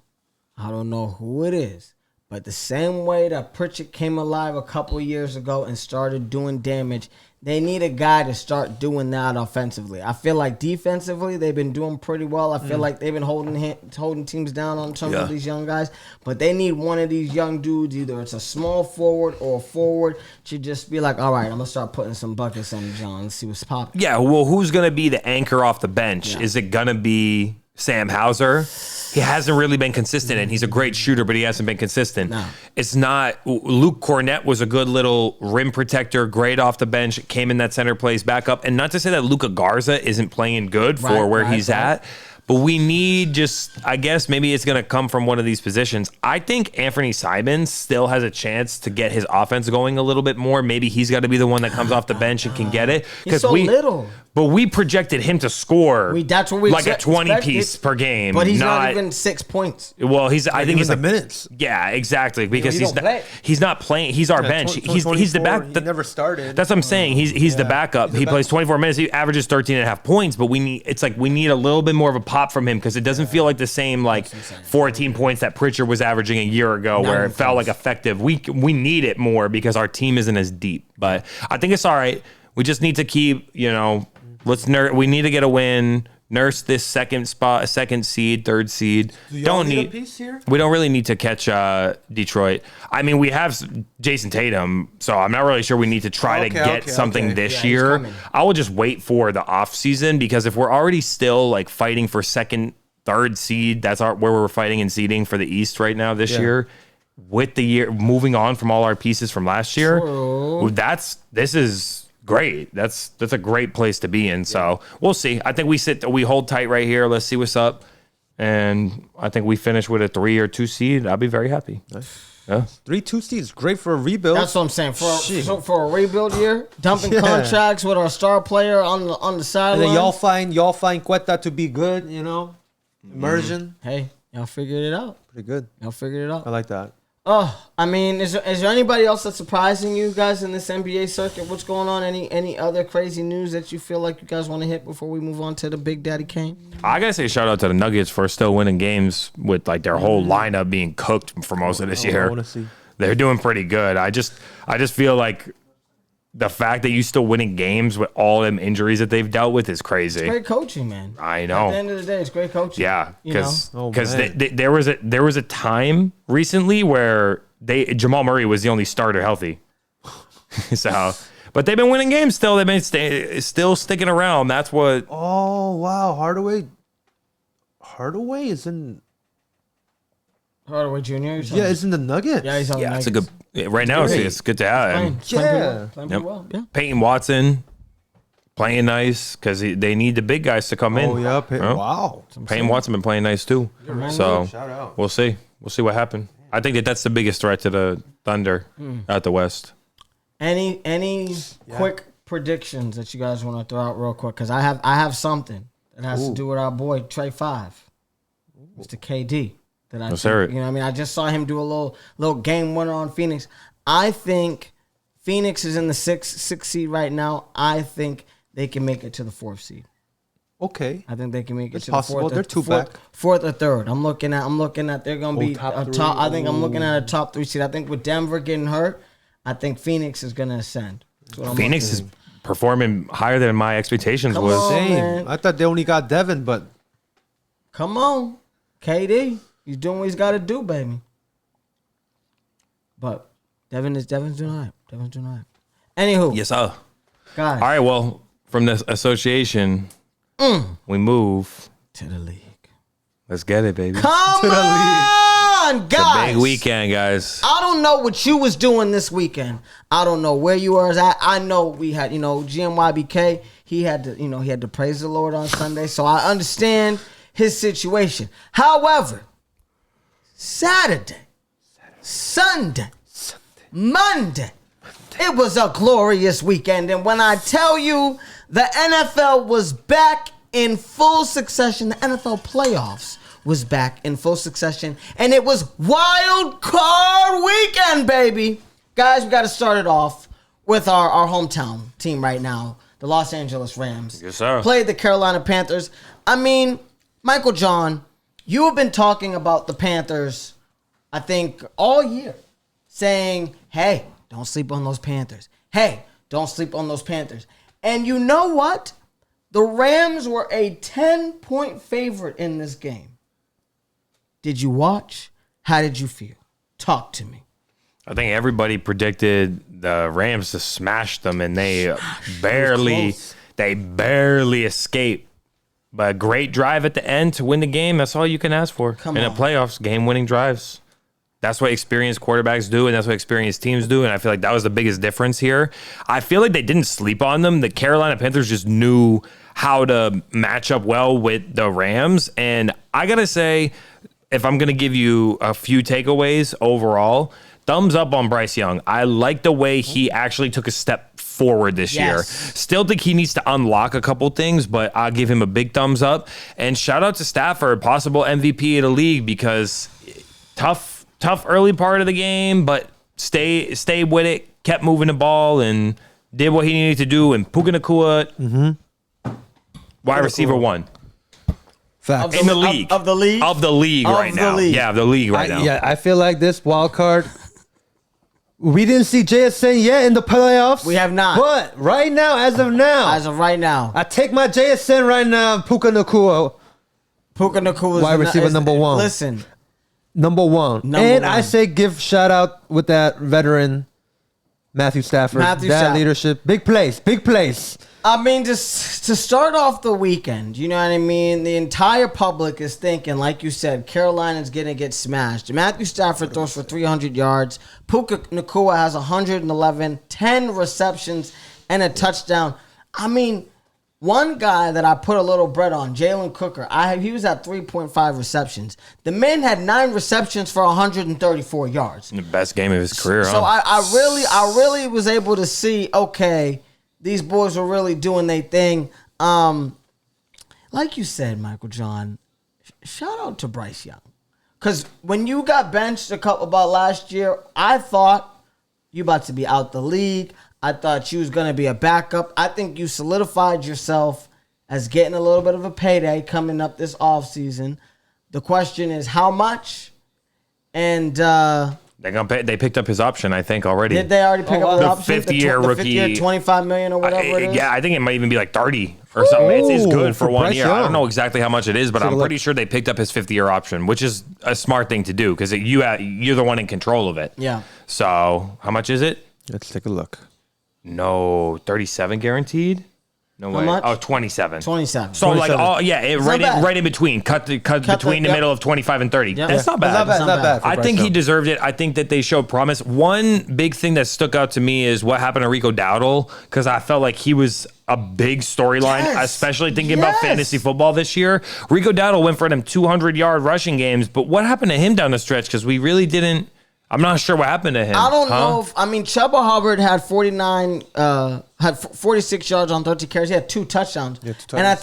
I don't know who it is. But the same way that Pritchard came alive a couple of years ago and started doing damage, they need a guy to start doing that offensively. I feel like defensively, they've been doing pretty well. I feel like they've been holding teams down on some of these young guys. But they need one of these young dudes, either it's a small forward or a forward, to just be like, all right, I'm going to start putting some buckets on John. Let's see what's popping. Yeah, well, who's going to be the anchor off the bench? Yeah. Is it going to be Sam Hauser? He hasn't really been consistent, and he's a great shooter, but he hasn't been consistent. No. It's not. Luke Cornett was a good little rim protector, great off the bench, came in that center place back up. And not to say that Luka Garza isn't playing good for where he's at, but we need I guess maybe it's going to come from one of these positions. I think Anthony Simons still has a chance to get his offense going a little bit more. Maybe he's got to be the one that comes off the bench and can get it. He's so little. But we projected him to score that's what we like a 20-piece per game. But he's not even 6 points. Well, I think he's the minutes. Yeah, exactly. Because he's not playing. He's our bench. He's the back. He never started. That's what I'm saying. He's the backup. He plays 24 minutes. He averages 13 and a half points. But we need a little bit more of a pop from him because it doesn't feel like the same 14 points that Pritchard was averaging a year ago where it felt like effective. We need it more because our team isn't as deep. But I think it's all right. We just need to keep, we need to get a win. Nurse this second spot, a second seed, third seed. We don't really need to catch Detroit. I mean, we have Jason Tatum, so I'm not really sure we need to try to get something this year. I will just wait for the off season because if we're already still fighting for second, third seed, that's where we're fighting in seeding for the East right now this year. With the year moving on from all our pieces from last year, this is great. That's a great place to be in. So we'll see. I think we hold tight right here. Let's see what's up. And I think we finish with a 3 or 2 seed. I'll be very happy. Yeah. 3-2 seeds, great for a rebuild. That's what I'm saying. For a rebuild year, dumping contracts with our star player on the sideline. And then y'all find Quetta to be good, immersion. Hey, y'all figured it out. Pretty good. Y'all figured it out. I like that. I mean, is there anybody else that's surprising you guys in this NBA circuit? What's going on? Any other crazy news that you feel like you guys want to hit before we move on to the Big Daddy Kane? I gotta say shout out to the Nuggets for still winning games with their whole lineup being cooked for most of this year. I want to see. They're doing pretty good. I just feel like the fact that you still winning games with all them injuries that they've dealt with is crazy. It's great coaching, man. I know. At the end of the day, it's great coaching. Yeah, because there was a time recently where Jamal Murray was the only starter healthy. But they've been winning games still. They've been still sticking around. That's what. Oh wow, Hardaway is in. Hardaway Jr. Yeah, it's in the Nuggets. Yeah, he's on the Nuggets. It's a good. Right now, it's good to have. Playing pretty well. Yeah. Peyton Watson playing nice because they need the big guys to come in. Oh yeah, wow. Peyton Watson been playing nice too. So shout out. We'll see. We'll see what happens. I think that's the biggest threat to the Thunder at the West. Any quick predictions that you guys want to throw out real quick? Because I have something that has to do with our boy Trey 5, Mr. KD. That I think, you know what I mean? I just saw him do a little game winner on Phoenix. I think Phoenix is in the sixth seed right now. I think they can make it to the 4th seed. Okay. I think they can make it it's to possible. the 4th. They're two back. 4th or 3rd. I'm looking at they're going to be top a three. top. I think I'm looking at a top 3 seed. I think with Denver getting hurt, I think Phoenix is going to ascend. Phoenix is performing higher than my expectations Come was. on, Same. man. I thought they only got Devin, but Come on. KD. He's doing what he's got to do, baby. But Devin's doing all right. Devin's doing all right. Anywho. Yes, sir. Guys. All right, well, from the association, we move to the league. Let's get it, baby. Come on, guys. It's a big weekend, guys. I don't know what you was doing this weekend. I don't know where you were at. I know we had, GMYBK, he had to praise the Lord on Sunday, so I understand his situation. However, Saturday, Sunday, Monday, it was a glorious weekend. And when I tell you the NFL was back in full succession, the NFL playoffs was back in full succession, and it was Wildcard Weekend, baby. Guys, we got to start it off with our hometown team right now, the Los Angeles Rams. Yes, sir. Played the Carolina Panthers. I mean, Michael John, you have been talking about the Panthers, I think, all year, saying, hey, don't sleep on those Panthers. Hey, don't sleep on those Panthers. And you know what? The Rams were a 10-point favorite in this game. Did you watch? How did you feel? Talk to me. I think everybody predicted the Rams to smash them, and they barely escaped. But a great drive at the end to win the game. That's all you can ask for in the playoffs. Game-winning drives. That's what experienced quarterbacks do, and that's what experienced teams do. And I feel like that was the biggest difference here. I feel like they didn't sleep on them. The Carolina Panthers just knew how to match up well with the Rams. And I got to say, if I'm going to give you a few takeaways overall, thumbs up on Bryce Young. I like the way he actually took a step forward this year. Still think he needs to unlock a couple things, but I'll give him a big thumbs up. And shout out to Stafford, possible MVP of the league, because tough early part of the game, but stay with it, kept moving the ball, and did what he needed to do. And Puka Nacua, wide receiver 1. facts. In the league. Of the league? Of the league right now. Yeah, of the league right now. Yeah, I feel like this wild card. We didn't see JSN yet in the playoffs. We have not. But right now, as of right now, I take my JSN right now. Puka Nacua, wide receiver number 1. Listen, number one. I say give shout out with that veteran Matthew Stafford. Leadership, big place. I mean, just to start off the weekend, you know what I mean? The entire public is thinking, like you said, Carolina's going to get smashed. Matthew Stafford throws for 300 yards. Puka Nacua has 111, 10 receptions, and a touchdown. I mean, one guy that I put a little bread on, Jalen Cooker, he was at 3.5 receptions. The man had 9 receptions for 134 yards. The best game of his career. So I really was able to see, okay, these boys were really doing their thing. Like you said, Michael John, shout out to Bryce Young. Because when you got benched about last year, I thought you about to be out the league. I thought you was going to be a backup. I think you solidified yourself as getting a little bit of a payday coming up this offseason. The question is how much? And they picked up his option, I think, already. Did they already pick up the option? 5th-year rookie. 5th year, $25 million or whatever it is? Yeah, I think it might even be like 30 or something. It's good for 1 year. Young. I don't know exactly how much it is, but I'm pretty sure they picked up his 5th-year option, which is a smart thing to do because you're the one in control of it. Yeah. So how much is it? Let's take a look. No, 37 guaranteed? No way. much? Oh, 27. 27. So 27. right in between. Cut between the middle of 25 and 30. Yeah. It's not bad. It's not bad. I think he deserved it. I think that they showed promise. One big thing that stuck out to me is what happened to Rico Dowdle, because I felt like he was a big storyline, especially thinking about fantasy football this year. Rico Dowdle went for them 200-yard rushing games, but what happened to him down the stretch? Because we really didn't. I'm not sure what happened to him. I don't know if Chuba Hubbard had 46 yards on 13 carries. He had 2 touchdowns. And I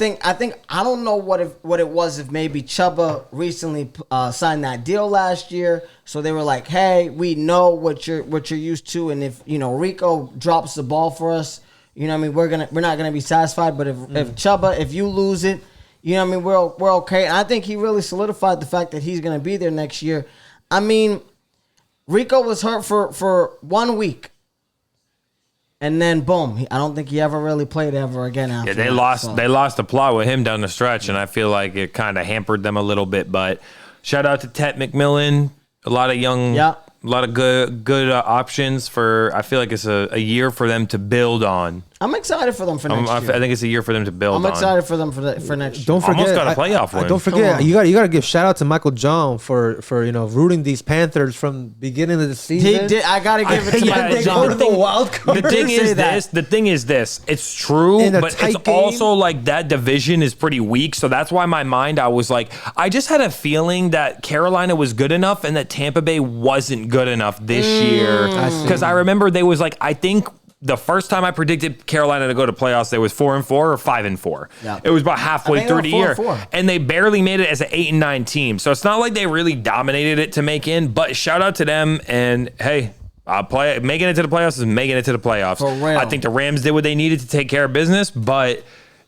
don't know what it was if maybe Chuba recently signed that deal last year, so they were like, "Hey, we know what you're used to, and if Rico drops the ball for us, we're not gonna be satisfied. But if Chuba, if you lose it, we're okay." And I think he really solidified the fact that he's gonna be there next year. I mean, Rico was hurt for 1 week, and then boom. I don't think he ever really played ever again after. Yeah, they lost the plot with him down the stretch, and I feel like it kind of hampered them a little bit. But shout out to Tet McMillan, a lot of young, a lot of good options for. I feel like it's a year for them to build on. I'm excited for them for next year. I think it's a year for them to build on. I'm excited for them for next year. Don't forget, almost got a playoff win. Don't forget, you got to give shout out to Michael John for rooting these Panthers from beginning of the season. He did. I got to give it to Michael John. Go to the wild card. The thing is this. It's true, but it's also like that division is pretty weak. So that's why in my mind I was like, I just had a feeling that Carolina was good enough and that Tampa Bay wasn't good enough this year. Because I remember they was like, I think the first time I predicted Carolina to go to playoffs, they was 4-4 or 5-4. Yeah. It was about halfway through the year, and they barely made it as an 8-9 team. So it's not like they really dominated it to make in. But shout out to them, and hey, making it to the playoffs is making it to the playoffs. For real. I think the Rams did what they needed to take care of business, but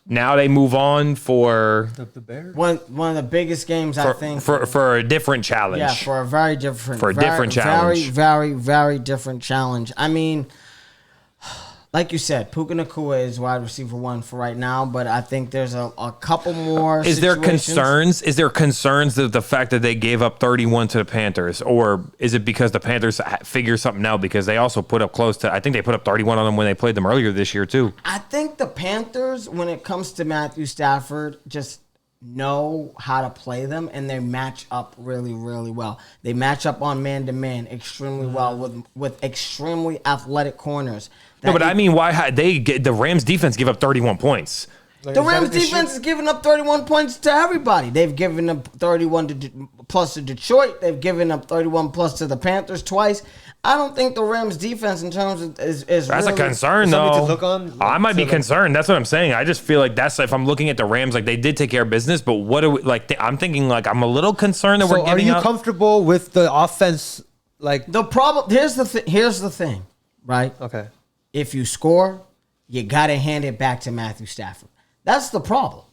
now they move on for the Bears. One of the biggest games I think for a different challenge. Yeah, for a very different challenge. Very, very, very different challenge. I mean, like you said, Puka Nacua is wide receiver 1 for right now, but I think there's a couple more. Is there concerns? Is there concerns that the fact that they gave up 31 to the Panthers, or is it because the Panthers figure something out because they also put up close to? I think they put up 31 on them when they played them earlier this year too. I think the Panthers, when it comes to Matthew Stafford, just know how to play them, and they match up really, really well. They match up on man-to-man extremely well with extremely athletic corners. No, but I mean, why the Rams defense give up 31 points? The Rams defense is giving up 31 points to everybody. They've given up 31 plus to Detroit. They've given up 31 plus to the Panthers twice. I don't think the Rams defense in terms of is that's really a concern though. To look on, I might be concerned. That's what I'm saying. I just feel like that's if I'm looking at the Rams, like they did take care of business, but what do we like? I'm thinking like I'm a little concerned that we're giving up. Are you comfortable with the offense? Like the problem. Here's the thing, right? Okay. If you score, you gotta hand it back to Matthew Stafford. That's the problem.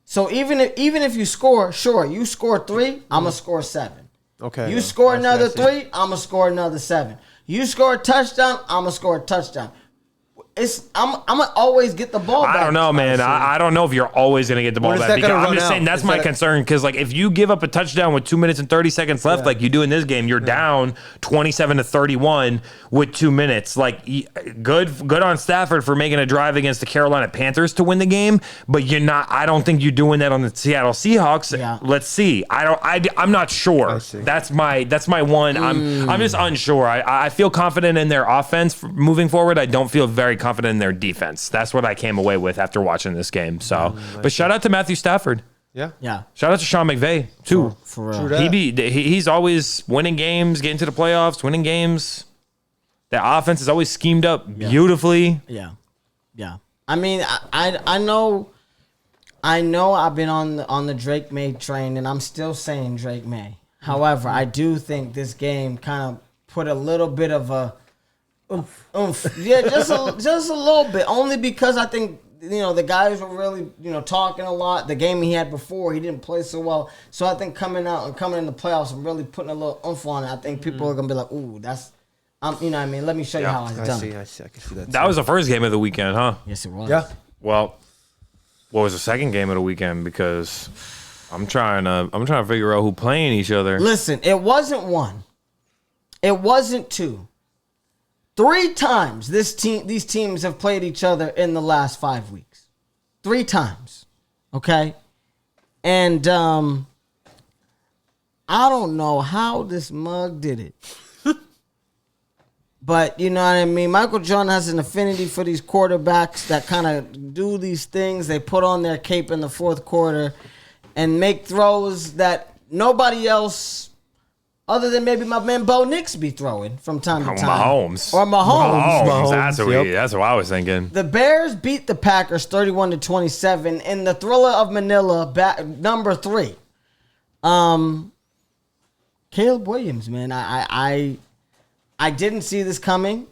So even if you score, sure, you score 3, I'm gonna score 7. Okay. You score another 3, I'm gonna score another 7. You score a touchdown, I'm gonna score a touchdown. I'm gonna always get the ball back. I don't know, man. I don't know if you're always gonna get the ball back. I'm just saying that's my concern because like if you give up a touchdown with 2 minutes and 30 seconds left, like you do in this game, you're down 27-31 with 2 minutes. Like good on Stafford for making a drive against the Carolina Panthers to win the game, but you're not. I don't think you're doing that on the Seattle Seahawks. Yeah. Let's see. I'm not sure. That's my one. I'm just unsure. I feel confident in their offense moving forward. I don't feel very confident in their defense. That's what I came away with after watching this game. So, but shout out to Matthew Stafford. Yeah. Shout out to Sean McVay too. For real. He's always winning games, getting to the playoffs, winning games. The offense is always schemed up beautifully. Yeah. I mean, I know I've been on the Drake May train, and I'm still saying Drake May. However, I do think this game kind of put a little bit of a oomph. Yeah, just a little bit. Only because I think the guys were really talking a lot. The game he had before, he didn't play so well. So I think coming in the playoffs and really putting a little oomph on it, I think people are gonna be like, "Ooh, that's." You know what I mean? Let me show you how I've done it. I see. I can see that. That was the first game of the weekend, huh? Yes, it was. Yeah. Well, what was the second game of the weekend? Because I'm trying to figure out who playing each other. Listen, it wasn't 1. It wasn't 2. 3 times these teams have played each other in the last 5 weeks. 3 times. Okay? And I don't know how this mug did it. But you know what I mean? Michael Jordan has an affinity for these quarterbacks that kind of do these things. They put on their cape in the fourth quarter and make throws that nobody else, other than maybe my man Bo Nix, be throwing from time to time. Mahomes. Or Mahomes. Mahomes. That's what I was thinking. The Bears beat the Packers 31-27 in the Thriller of Manila, number 3. Caleb Williams, man, I didn't see this coming.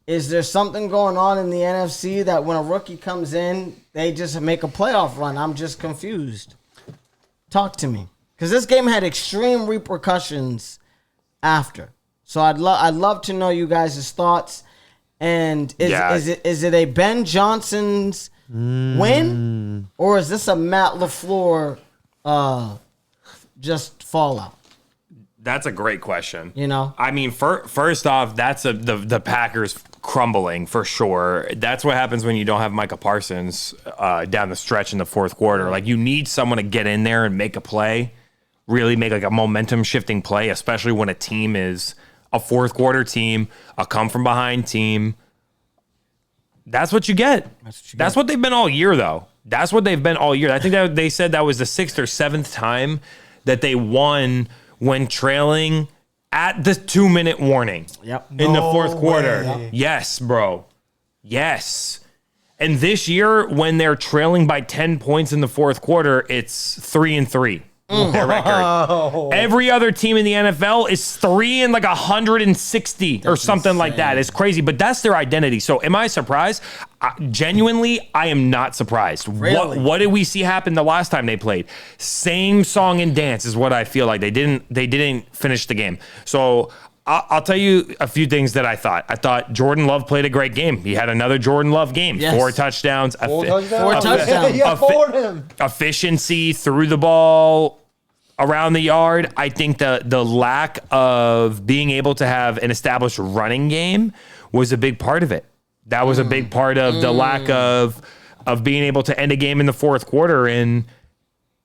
Is there something going on in the NFC that when a rookie comes in, they just make a playoff run? I'm just confused. Talk to me. Because this game had extreme repercussions after. So I'd love to know you guys' thoughts. And is it a Ben Johnson's win? Or is this a Matt LaFleur just fallout? That's a great question. You know? I mean, first off, that's the Packers crumbling for sure. That's what happens when you don't have Micah Parsons down the stretch in the fourth quarter. Like, you need someone to get in there and make a play. Really make like a momentum shifting play, especially when a team is a fourth quarter team, a come from behind team. That's what you get. That's what they've been all year, though. That's what they've been all year. I think that they said that was the 6th or 7th time that they won when trailing at the 2-minute warning. Yep. In the fourth quarter. Way. Yes, bro. Yes. And this year, when they're trailing by 10 points in the fourth quarter, it's 3-3. Their record. Every other team in the NFL is 3 and like 160 or something insane. Like that. It's crazy, but that's their identity. So am I surprised? Genuinely, I am not surprised. Really? What did we see happen the last time they played? Same song and dance is what I feel like. They didn't finish the game. So I'll tell you a few things that I thought. I thought Jordan Love played a great game. He had another Jordan Love game. Yes. 4 touchdowns. 4 touchdowns. Yeah, for him. Efficiency, threw the ball around the yard. I think the lack of being able to have an established running game was a big part of it. That was a big part of the lack of being able to end a game in the fourth quarter. And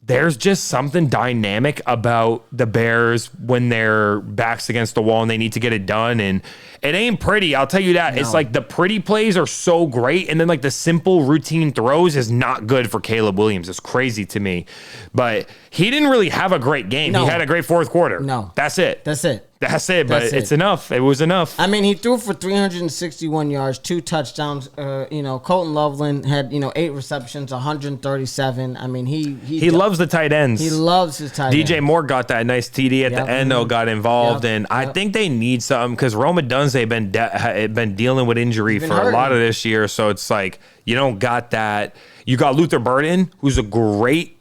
there's just something dynamic about the Bears when their backs against the wall and they need to get it done. And it ain't pretty, I'll tell you that. No. It's like the pretty plays are so great, and then like the simple routine throws is not good for Caleb Williams. It's crazy to me. But he didn't really have a great game. No. He had a great fourth quarter. No. That's it. But it's enough. It was enough. I mean, he threw for 361 yards, 2 touchdowns. Colton Loveland had 8 receptions, 137. I mean, he loves the tight ends. He loves his tight ends. DJ Moore got that nice TD at the end, though, got involved, and I think they need something because Rome Odunze been dealing with injury for a lot of this year. So it's like you don't got that. You got Luther Burden, who's a great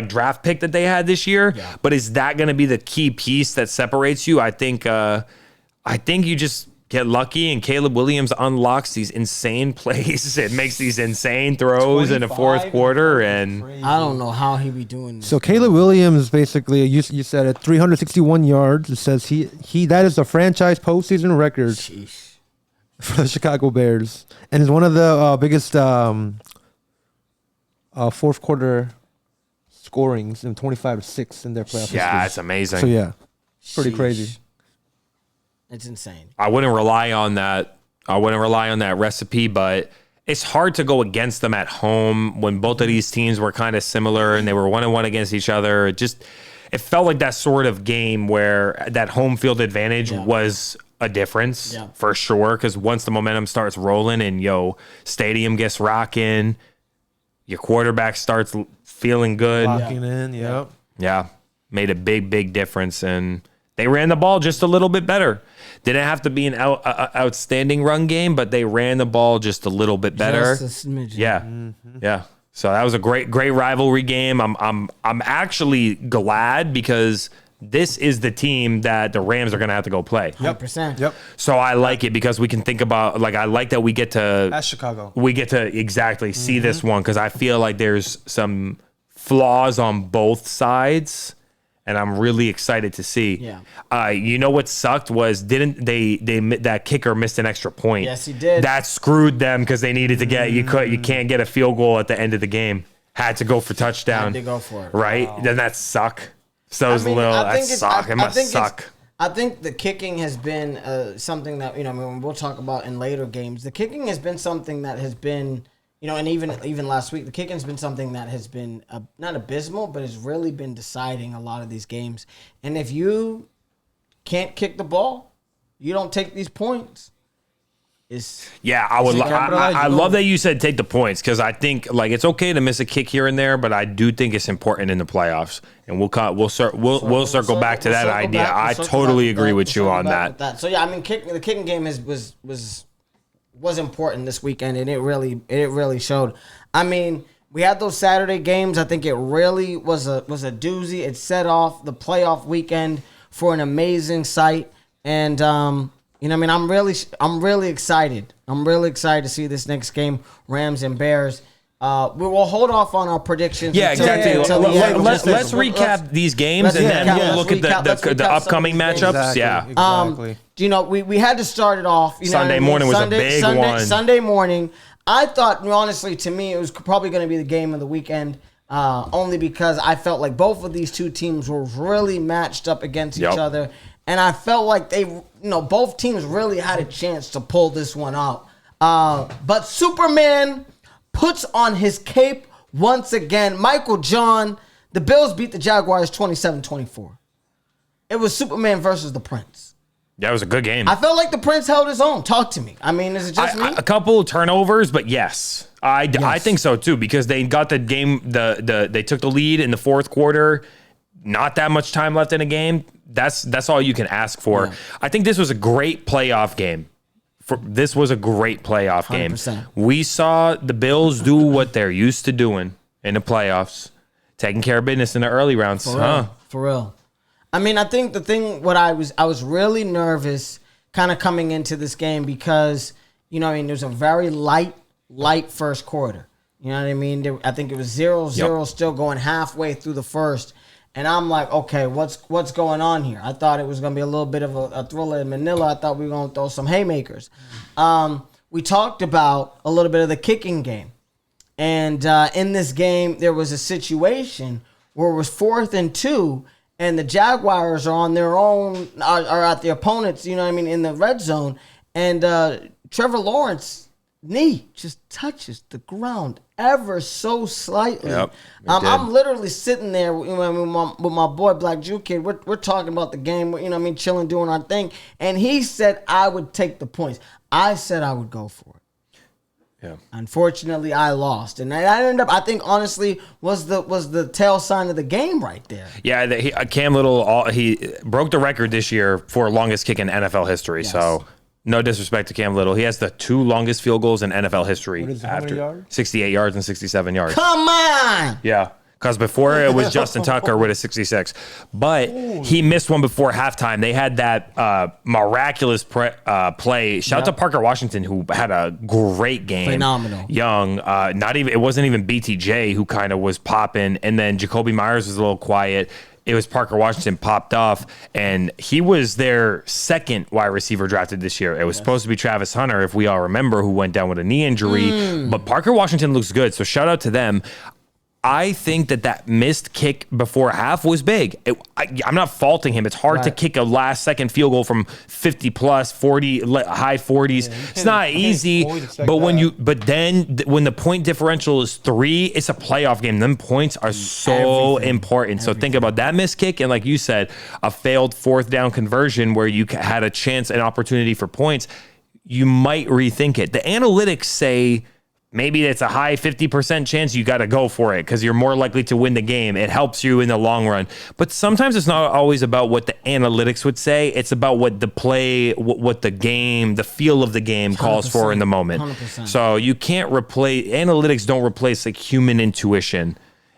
draft pick that they had this year, but is that going to be the key piece that separates you? I think you just get lucky, and Caleb Williams unlocks these insane plays. It makes these insane throws in the fourth quarter, and I don't know how he be doing this. So Caleb Williams, basically, you said at 361 yards. It says he that is a franchise postseason record. Sheesh. For the Chicago Bears, and is one of the biggest fourth quarter scorings in 25-6 in their playoff history. Yeah, it's amazing. So yeah, pretty crazy. It's insane. I wouldn't rely on that. Recipe, but it's hard to go against them at home when both of these teams were kind of similar and they were 1-1 against each other. It felt like that sort of game where that home field advantage was a difference for sure. Because once the momentum starts rolling and stadium gets rocking, your quarterback starts feeling good. Locking in, yep. Yeah, made a big difference, and they ran the ball just a little bit better. Didn't have to be an outstanding run game, but they ran the ball just a little bit better. Just a smidgen. Yeah, yeah. So that was a great rivalry game. I'm actually glad because this is the team that the Rams are going to have to go play. 100%. Yep. So I like it because we can think about, I like that we get to... At Chicago. We get to exactly see this one because I feel like there's some flaws on both sides, and I'm really excited to see. Yeah. You know what sucked was that kicker missed an extra point. Yes, he did. That screwed them because they needed to get... You can't get a field goal at the end of the game. Had to go for touchdown. Had to go for it. Right? Wow. Doesn't that suck? So it must suck. I think the kicking has been something that, you know, I mean, we'll talk about in later games. The kicking has been something that has been, you know, and even last week, the kicking has been something that has been not abysmal, but has really been deciding a lot of these games. And if you can't kick the ball, you don't take these points. I love that you said take the points, because I think like it's okay to miss a kick here and there, but I do think it's important in the playoffs, and we'll circle back to that idea. I totally agree with you on that. So yeah, I mean, the kicking game was important this weekend, and it really showed. I mean, we had those Saturday games. I think it really was a doozy. It set off the playoff weekend for an amazing sight, and you know, I mean, I'm really excited. I'm really excited to see this next game, Rams and Bears. We will hold off on our predictions. Yeah, exactly. Let's recap these games, and then we'll look at the upcoming matchups. Exactly. You know, we had to start it off. You know, Sunday morning was a big one. Sunday morning, I thought, honestly, to me, it was probably going to be the game of the weekend. Only because I felt like both of these two teams were really matched up against each other. And I felt like both teams really had a chance to pull this one out. But Superman puts on his cape once again. Michael John, the Bills beat the Jaguars 27-24. It was Superman versus the Prince. That was a good game. I felt like the Prince held his own. Talk to me. I mean, is it just me? A couple of turnovers, but yes. I think so too, because they got the game, they took the lead in the fourth quarter. Not that much time left in a game. That's all you can ask for. Yeah. I think this was a great playoff game. This was a great playoff 100%. Game. We saw the Bills do what they're used to doing in the playoffs, taking care of business in the early rounds. For real. I mean, I think I was really nervous kind of coming into this game because, you know, I mean, there's a very light first quarter. You know what I mean? I think it was 0-0 still going halfway through the first. And I'm like, okay, what's going on here? I thought it was going to be a little bit of a thriller in Manila. I thought we were going to throw some haymakers. We talked about a little bit of the kicking game. And in this game, there was a situation where it was 4th and 2, and the Jaguars are on their own, are at the opponents, you know what I mean, in the red zone. And Trevor Lawrence knee just touches the ground ever so slightly. Yep, I'm literally sitting there with my boy Black Jew Kid. We're talking about the game, you know what I mean, chilling, doing our thing. And he said I would take the points. I said I would go for it. Yeah. Unfortunately, I lost, and I ended up. I think honestly was the tail sign of the game right there. Yeah, Cam Little he broke the record this year for longest kick in NFL history. Yes. So. No disrespect to Cam Little. He has the 2 longest field goals in NFL history. What is it, how many yards? 68 yards and 67 yards. Come on! Yeah, because before it was Justin Tucker with a 66. But he missed one before halftime. They had that miraculous play. Shout out to Parker Washington, who had a great game. Phenomenal. Young. It wasn't even BTJ who kind of was popping. And then Jacoby Myers was a little quiet. It was Parker Washington popped off, and he was their second wide receiver drafted this year. It was supposed to be Travis Hunter, if we all remember, who went down with a knee injury. But Parker Washington looks good, so shout out to them. I think that missed kick before half was big. I'm not faulting him. It's hard to kick a last-second field goal from 50-plus, 40, high 40s. Yeah, it's not easy. But then when the point differential is 3, it's a playoff game. Them points are so important. So think about that missed kick, and like you said, a failed 4th down conversion where you had a chance, an opportunity for points. You might rethink it. The analytics say maybe it's a high 50% chance you got to go for it because you're more likely to win the game. It helps you in the long run. But sometimes it's not always about what the analytics would say. It's about what the play, what the game, the feel of the game calls for in the moment. 100%. So you can't analytics don't replace like human intuition.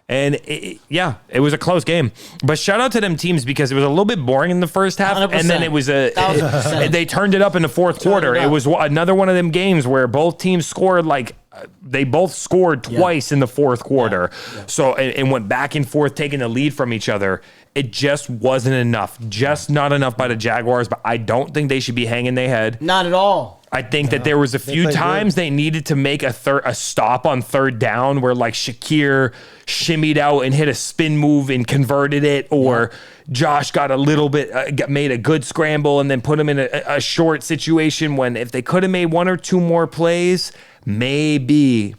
And it was a close game. But shout out to them teams because it was a little bit boring in the first half. 100%. And then it was they turned it up in the fourth quarter. It was another one of them games where both teams scored like they both scored twice in the fourth quarter. Yeah. So and went back and forth, taking the lead from each other. It just wasn't enough. Just not enough by the Jaguars, but I don't think they should be hanging their head. Not at all. I think that there was a few times they needed to make a stop on third down where like Shakir shimmied out and hit a spin move and converted it, or Josh got a little bit, made a good scramble and then put him in a short situation when if they could have made one or two more plays, maybe.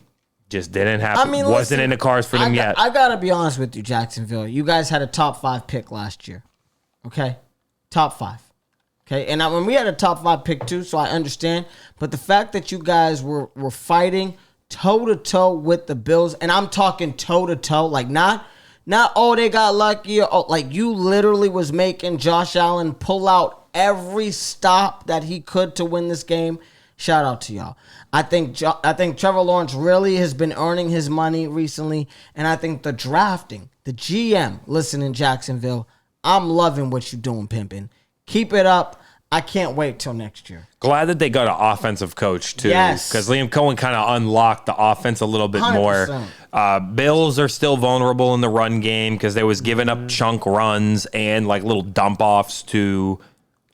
Just didn't happen. I mean, wasn't in the cards for them yet. I got to be honest with you, Jacksonville. You guys had a top 5 pick last year. Okay? Top 5. Okay? And when we had a top 5 pick too, so I understand. But the fact that you guys were fighting toe-to-toe with the Bills, and I'm talking toe-to-toe, like not they got lucky. Like you literally was making Josh Allen pull out every stop that he could to win this game. Shout out to y'all. I think Trevor Lawrence really has been earning his money recently, and I think the drafting, the GM, listen in Jacksonville, I'm loving what you're doing, pimping. Keep it up. I can't wait till next year. Glad that they got an offensive coach too, because Liam Cohen kind of unlocked the offense a little bit 100%. More. Bills are still vulnerable in the run game because they was giving up chunk runs and like little dump offs to.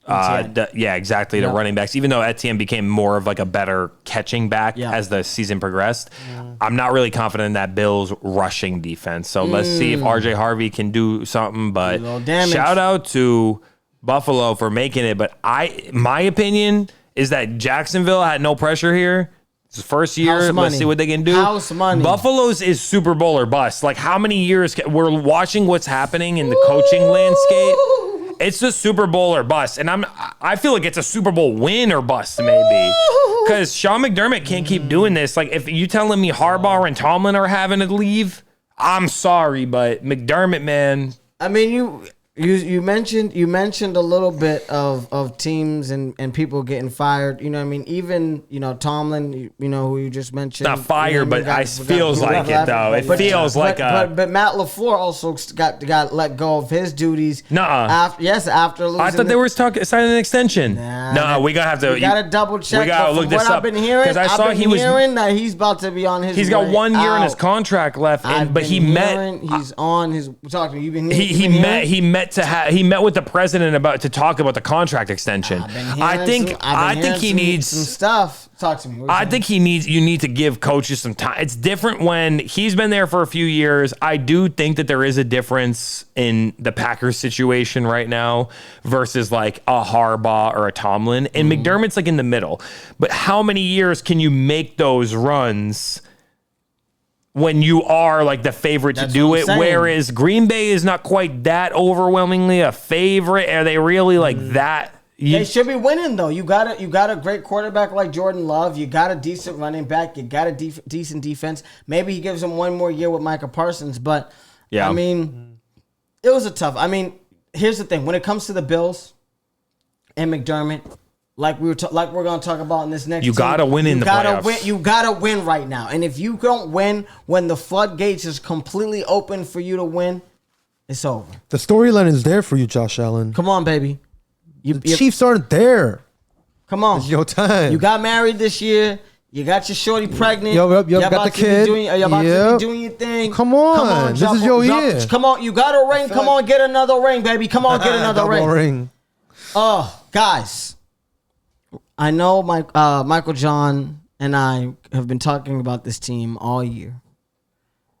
Exactly. The running backs, even though Etienne became more of like a better catching back as the season progressed, I'm not really confident in that Bills rushing defense. So let's see if RJ Harvey can do something. But shout out to Buffalo for making it. But my opinion is that Jacksonville had no pressure here. It's his first year. Let's see what they can do. House money. Buffalo's is Super Bowl or bust. Like how many years we're watching what's happening in the coaching landscape. It's a Super Bowl or bust, and I feel like it's a Super Bowl win or bust maybe, because Sean McDermott can't keep doing this. Like if you telling me Harbaugh and Tomlin are having to leave, I'm sorry, but McDermott, man. I mean, you mentioned a little bit of teams and people getting fired. You know what I mean? Even, Tomlin, who you just mentioned. Not fired, but it feels like it, though. It feels like But Matt LaFleur also got let go of his duties. After losing. I thought they were signing an extension. No, we gotta have to. You gotta double check. We gotta look this up. I've been hearing, that he's about to be on his. He's got 1 year in his contract left, but he met. He's on his. We're talking. You've been. He met with the president to talk about the contract extension. I think he needs some stuff. Talk to me. I think you need to give coaches some time. It's different when he's been there for a few years. I do think that there is a difference in the Packers situation right now versus like a Harbaugh or a Tomlin. And McDermott's like in the middle. But how many years can you make those runs when you are like the favorite to do it? Whereas Green Bay is not quite that overwhelmingly a favorite. Are they really like that? They should be winning though. You got a great quarterback like Jordan Love. You got a decent running back. You got a decent defense. Maybe he gives them one more year with Micah Parsons. But I mean, it was a tough. I mean, here's the thing: when it comes to the Bills and McDermott, like we're going to talk about in this next. You got to win in the playoffs. You got to win right now. And if you don't win when the floodgates is completely open for you to win, it's over. The storyline is there for you, Josh Allen. Come on, baby. The Chiefs aren't there. Come on. It's your time. You got married this year. You got your shorty pregnant. Yep, got the kid. You're about to be doing your thing. Come on. This is your year. Come on. You got a ring. Come on, get another ring, baby. Come on, get another ring. Oh, guys. I know Michael John and I have been talking about this team all year.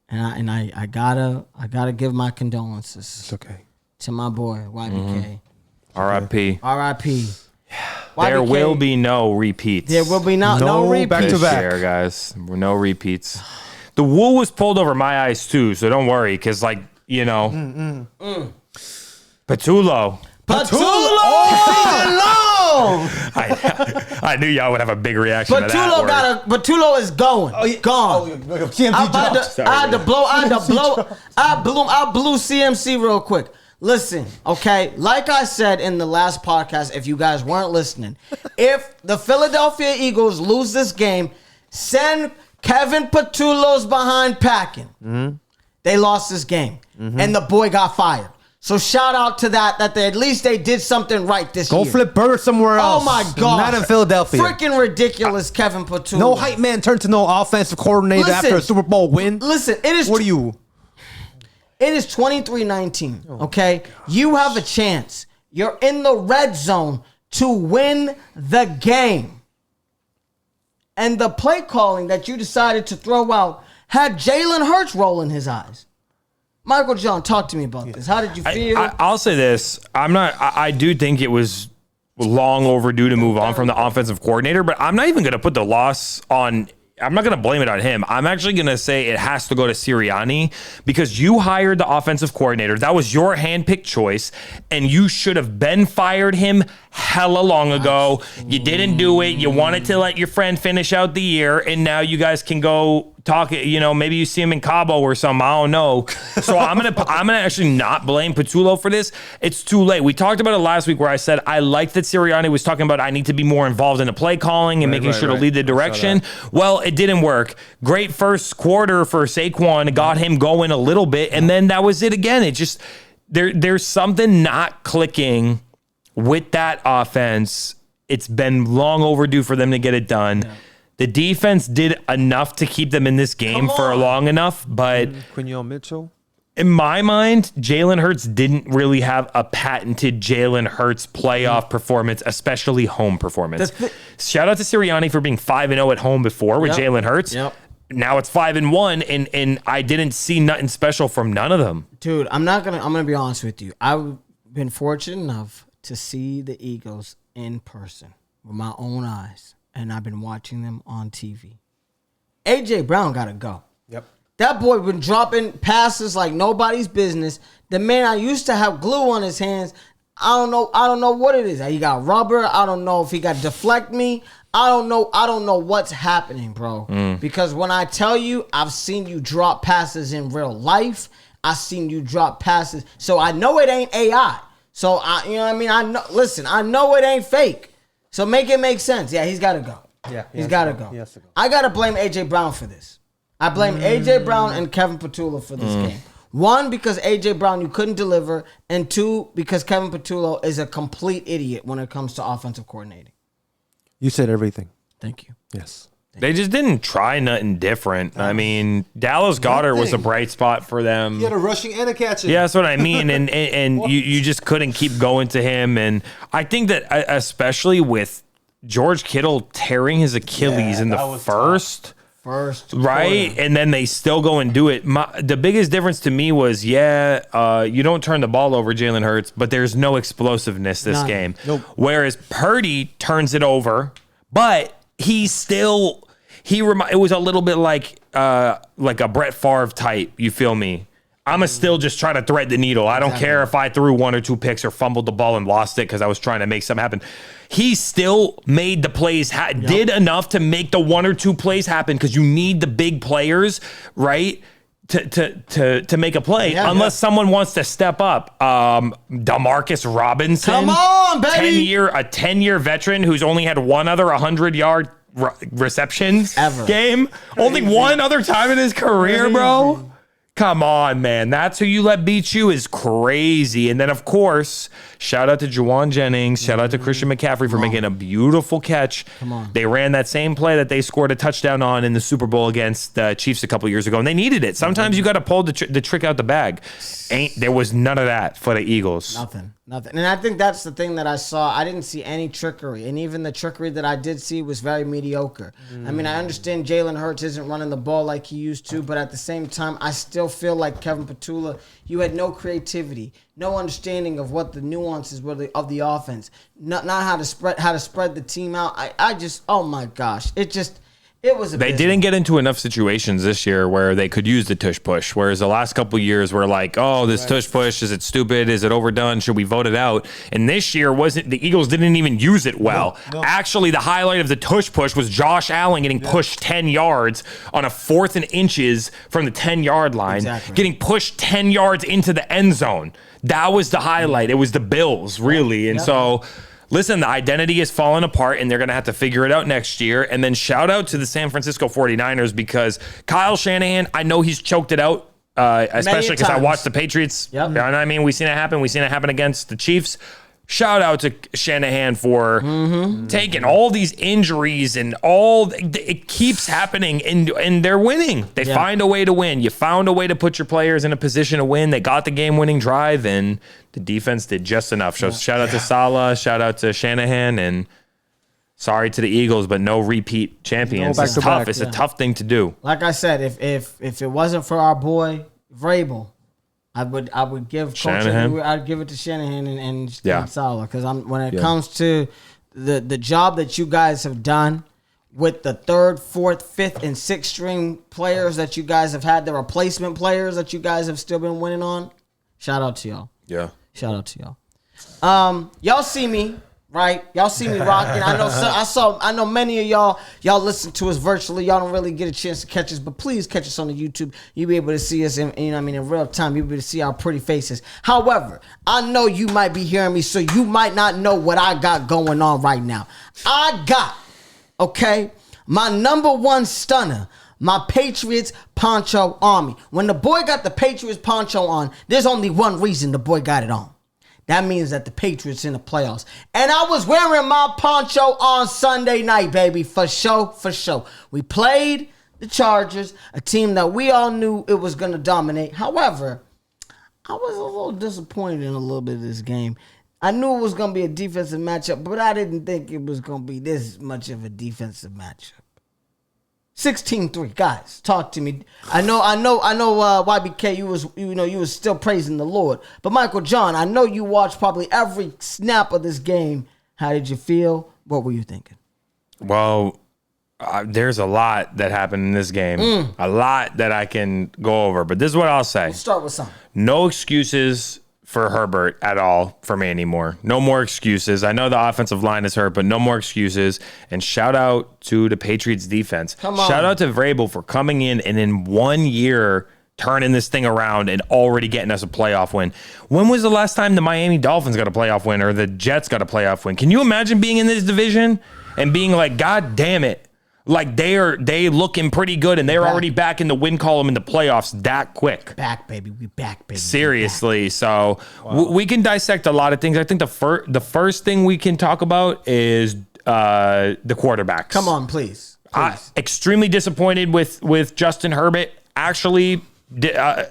And I gotta give my condolences. It's okay. To my boy, YBK. R.I.P. R.I.P. There will be no repeats. There will be no repeats. Back to back. Year, guys. No repeats. The wool was pulled over my eyes too, so don't worry, because Patullo. I knew y'all would have a big reaction to that. Patullo is gone. Gone. I blew CMC real quick. Listen, okay, like I said in the last podcast, if you guys weren't listening, if the Philadelphia Eagles lose this game, send Kevin Patullo's behind packing. They lost this game, and the boy got fired. So shout out to that at least they did something right this year. Go flip birds somewhere else. Oh my God. Not in Philadelphia. Freaking ridiculous, Kevin Patullo. No hype man turned to no offensive coordinator after a Super Bowl win. Listen, it is. What are you? It is 23-19, okay? You have a chance. You're in the red zone to win the game. And the play calling that you decided to throw out had Jalen Hurts rolling his eyes. Michael John, talk to me about this. How did you feel? I'll say this. I do think it was long overdue to move on from the offensive coordinator, but I'm not even going to put the loss on. I'm not going to blame it on him. I'm actually going to say it has to go to Sirianni because you hired the offensive coordinator. That was your handpicked choice, and you should have fired him hella long ago. You didn't do it. You wanted to let your friend finish out the year, and now you guys can go talk. Maybe you see him in Cabo or something. I don't know. So I'm gonna actually not blame Patullo for this. It's too late. We talked about it last week where I said I like that Sirianni was talking about I need to be more involved in the play calling and making sure to lead the direction. Well, it didn't work. Great first quarter for Saquon, got him going a little bit, and then that was it again. It just there's something not clicking with that offense. It's been long overdue for them to get it done. Yeah. The defense did enough to keep them in this game for long enough, but Quinion Mitchell. In my mind, Jalen Hurts didn't really have a patented Jalen Hurts playoff performance, especially home performance. Shout out to Sirianni for being 5-0 at home before with Jalen Hurts. Yep. Now it's 5-1, and I didn't see nothing special from none of them. Dude, I'm gonna be honest with you. I've been fortunate enough to see the Eagles in person with my own eyes, and I've been watching them on TV. AJ Brown gotta go. Yep. That boy been dropping passes like nobody's business. The man I used to have glue on his hands. I don't know what it is. He got rubber. I don't know if he got deflect me. I don't know what's happening, bro. Because when I tell you, I've seen you drop passes in real life. I've seen you drop passes. So I know it ain't AI. So you know what I mean? I know it ain't fake. So make it make sense. Yeah, he's got to go. Yeah, he's got to go. He has to go. I got to blame AJ Brown for this. I blame AJ Brown and Kevin Patullo for this game. One, because AJ Brown, you couldn't deliver. And two, because Kevin Patullo is a complete idiot when it comes to offensive coordinating. You said everything. Thank you. Yes. They just didn't try nothing different. I mean, Dallas Goedert was a bright spot for them. He had a rushing and a catching. Yeah, that's what I mean. And you just couldn't keep going to him. And I think that especially with George Kittle tearing his Achilles in the first, right? Quarter. And then they still go and do it. The biggest difference to me was, you don't turn the ball over, Jalen Hurts, but there's no explosiveness this game. Nope. Whereas Purdy turns it over, but he still, it was a little bit like a Brett Favre type, you feel me? I'm going to still just try to thread the needle. I don't care if I threw one or two picks or fumbled the ball and lost it because I was trying to make something happen. He still made the plays, did enough to make the one or two plays happen because you need the big players, right, to make a play unless someone wants to step up. Demarcus Robinson. Come on, baby. A 10-year veteran who's only had one other 100-yard receptions game. Only one other time in his career, bro. Come on, man. That's who you let beat you is crazy. And then, of course, shout out to Juwan Jennings. Shout out to Christian McCaffrey for making a beautiful catch. Come on. They ran that same play that they scored a touchdown on in the Super Bowl against the Chiefs a couple years ago, and they needed it. Sometimes you got to pull the trick out the bag. There was none of that for the Eagles. Nothing. And I think that's the thing that I saw. I didn't see any trickery. And even the trickery that I did see was very mediocre. I mean, I understand Jalen Hurts isn't running the ball like he used to, but at the same time, I still feel like Kevin Patullo, you had no creativity, no understanding of what the nuances were of the offense, not how to spread the team out. I just, oh my gosh, it was They didn't get into enough situations this year where they could use the tush push, whereas the last couple of years were like, oh, this tush push, is it stupid? Is it overdone? Should we vote it out? And this year, the Eagles didn't even use it well. No. Actually, the highlight of the tush push was Josh Allen getting pushed 10 yards on a 4th and inches from the 10-yard line, getting pushed 10 yards into the end zone. That was the highlight. It was the Bills, really. And so... Listen, the identity is falling apart, and they're going to have to figure it out next year. And then shout out to the San Francisco 49ers because Kyle Shanahan, I know he's choked it out especially because I watched the Patriots. Yep. You know what I mean? We've seen it happen. We've seen it happen against the Chiefs. Shout out to Shanahan for taking all these injuries and it keeps happening and they're winning. They find a way to win. You found a way to put your players in a position to win. They got the game-winning drive and the defense did just enough. So shout out to Saleh, shout out to Shanahan, and sorry to the Eagles, but no repeat champions. It's tough. It's a tough thing to do. Like I said, if it wasn't for our boy Vrabel, I would give Shanahan. I'd give it to Shanahan and Saleh, because when it comes to the job that you guys have done with the 3rd, 4th, 5th, and 6th string players that you guys have had, the replacement players that you guys have still been winning on, shout out to y'all. Yeah. Shout out to y'all. Y'all see me. Right, y'all see me rocking. I know many of y'all listen to us virtually. Y'all don't really get a chance to catch us, but please catch us on the YouTube. You'll be able to see us in real time. You'll be able to see our pretty faces. However, I know you might be hearing me, so you might not know what I got going on right now. I got, my number one stunner, my Patriots poncho on me. When the boy got the Patriots poncho on, there's only one reason the boy got it on. That means that the Patriots in the playoffs. And I was wearing my poncho on Sunday night, baby, for sure. We played the Chargers, a team that we all knew it was going to dominate. However, I was a little disappointed in a little bit of this game. I knew it was going to be a defensive matchup, but I didn't think it was going to be this much of a defensive matchup. 16-3, guys, talk to me. I know. YBK, you was still praising the Lord, but Michael John, I know you watched probably every snap of this game. How did you feel? What were you thinking? Well, there's a lot that happened in this game. A lot that I can go over, but this is what I'll say. Let's start with something. No excuses for Herbert at all for me anymore. No more excuses. I know the offensive line is hurt, but no more excuses. And shout out to the Patriots defense. Come on. Shout out to Vrabel for coming in and in 1 year turning this thing around and already getting us a playoff win. When was the last time the Miami Dolphins got a playoff win or the Jets got a playoff win? Can you imagine being in this division and being like, God damn it, like they looking pretty good and they're already back in the win column in the playoffs that quick. Back, baby. We back, baby. Seriously. So we can dissect a lot of things. I think the first thing we can talk about is the quarterbacks. Come on, please. Extremely disappointed with Justin Herbert. Actually